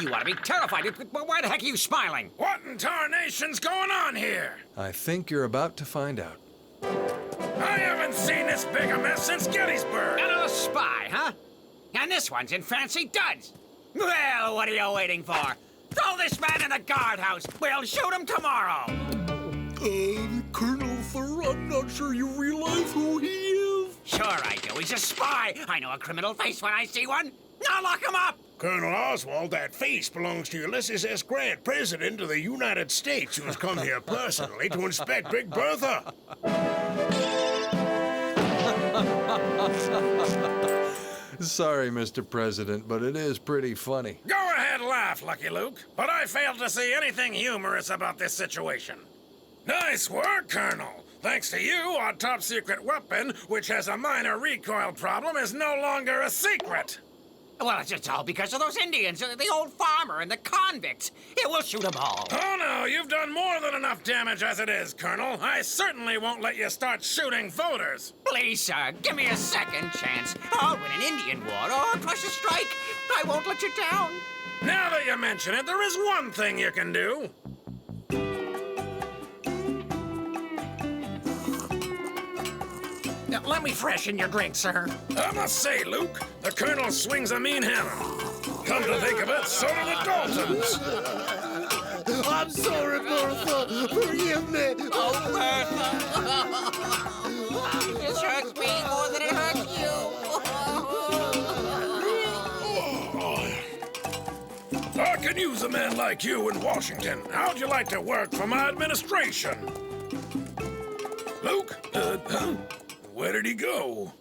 You ought to be terrified. Why the heck are you smiling? What in tarnation's going on here? I think you're about to find out. I haven't seen this big a mess since Gettysburg. Another spy, huh? And this one's in fancy duds. Well, what are you waiting for? Throw this man in the guardhouse. We'll shoot him tomorrow. Colonel, sir, I'm not sure you realize who he is. Sure I do. He's a spy. I know a criminal face when I see one. Now lock him up. Colonel Oswald, that face belongs to Ulysses S. Grant, President of the United States, who has come here personally to inspect Big Bertha. Sorry, Mr. President, but it is pretty funny. Go ahead, laugh, Lucky Luke, but I failed to see anything humorous about this situation. Nice work, Colonel. Thanks to you, our top-secret weapon, which has a minor recoil problem, is no longer a secret. Well, it's all because of those Indians, the old farmer and the convicts. Yeah, we'll shoot them all. Oh, no, you've done more than enough damage as it is, Colonel. I certainly won't let you start shooting voters. Please, sir, give me a second chance. I'll win an Indian war or crush a strike. I won't let you down. Now that you mention it, there is one thing you can do. Now, let me freshen your drink, sir. I must say, Luke, the Colonel swings a mean hammer. Come to think of it, so do the Daltons. I'm sorry, Bertha. Forgive me. Oh, Bertha. This hurts me more than it hurts you. I could use a man like you in Washington. How'd you like to work for my administration? Luke, where did he go?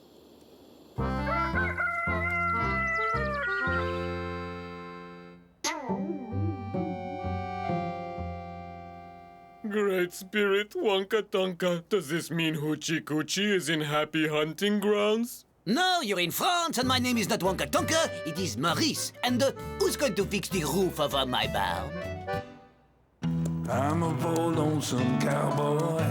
Great Spirit, Wonka Tonka, does this mean Hoochie Coochie is in happy hunting grounds? No, you're in France, and my name is not Wonka Tonka, it is Maurice. And who's going to fix the roof over my barn? I'm a bold, lonesome cowboy.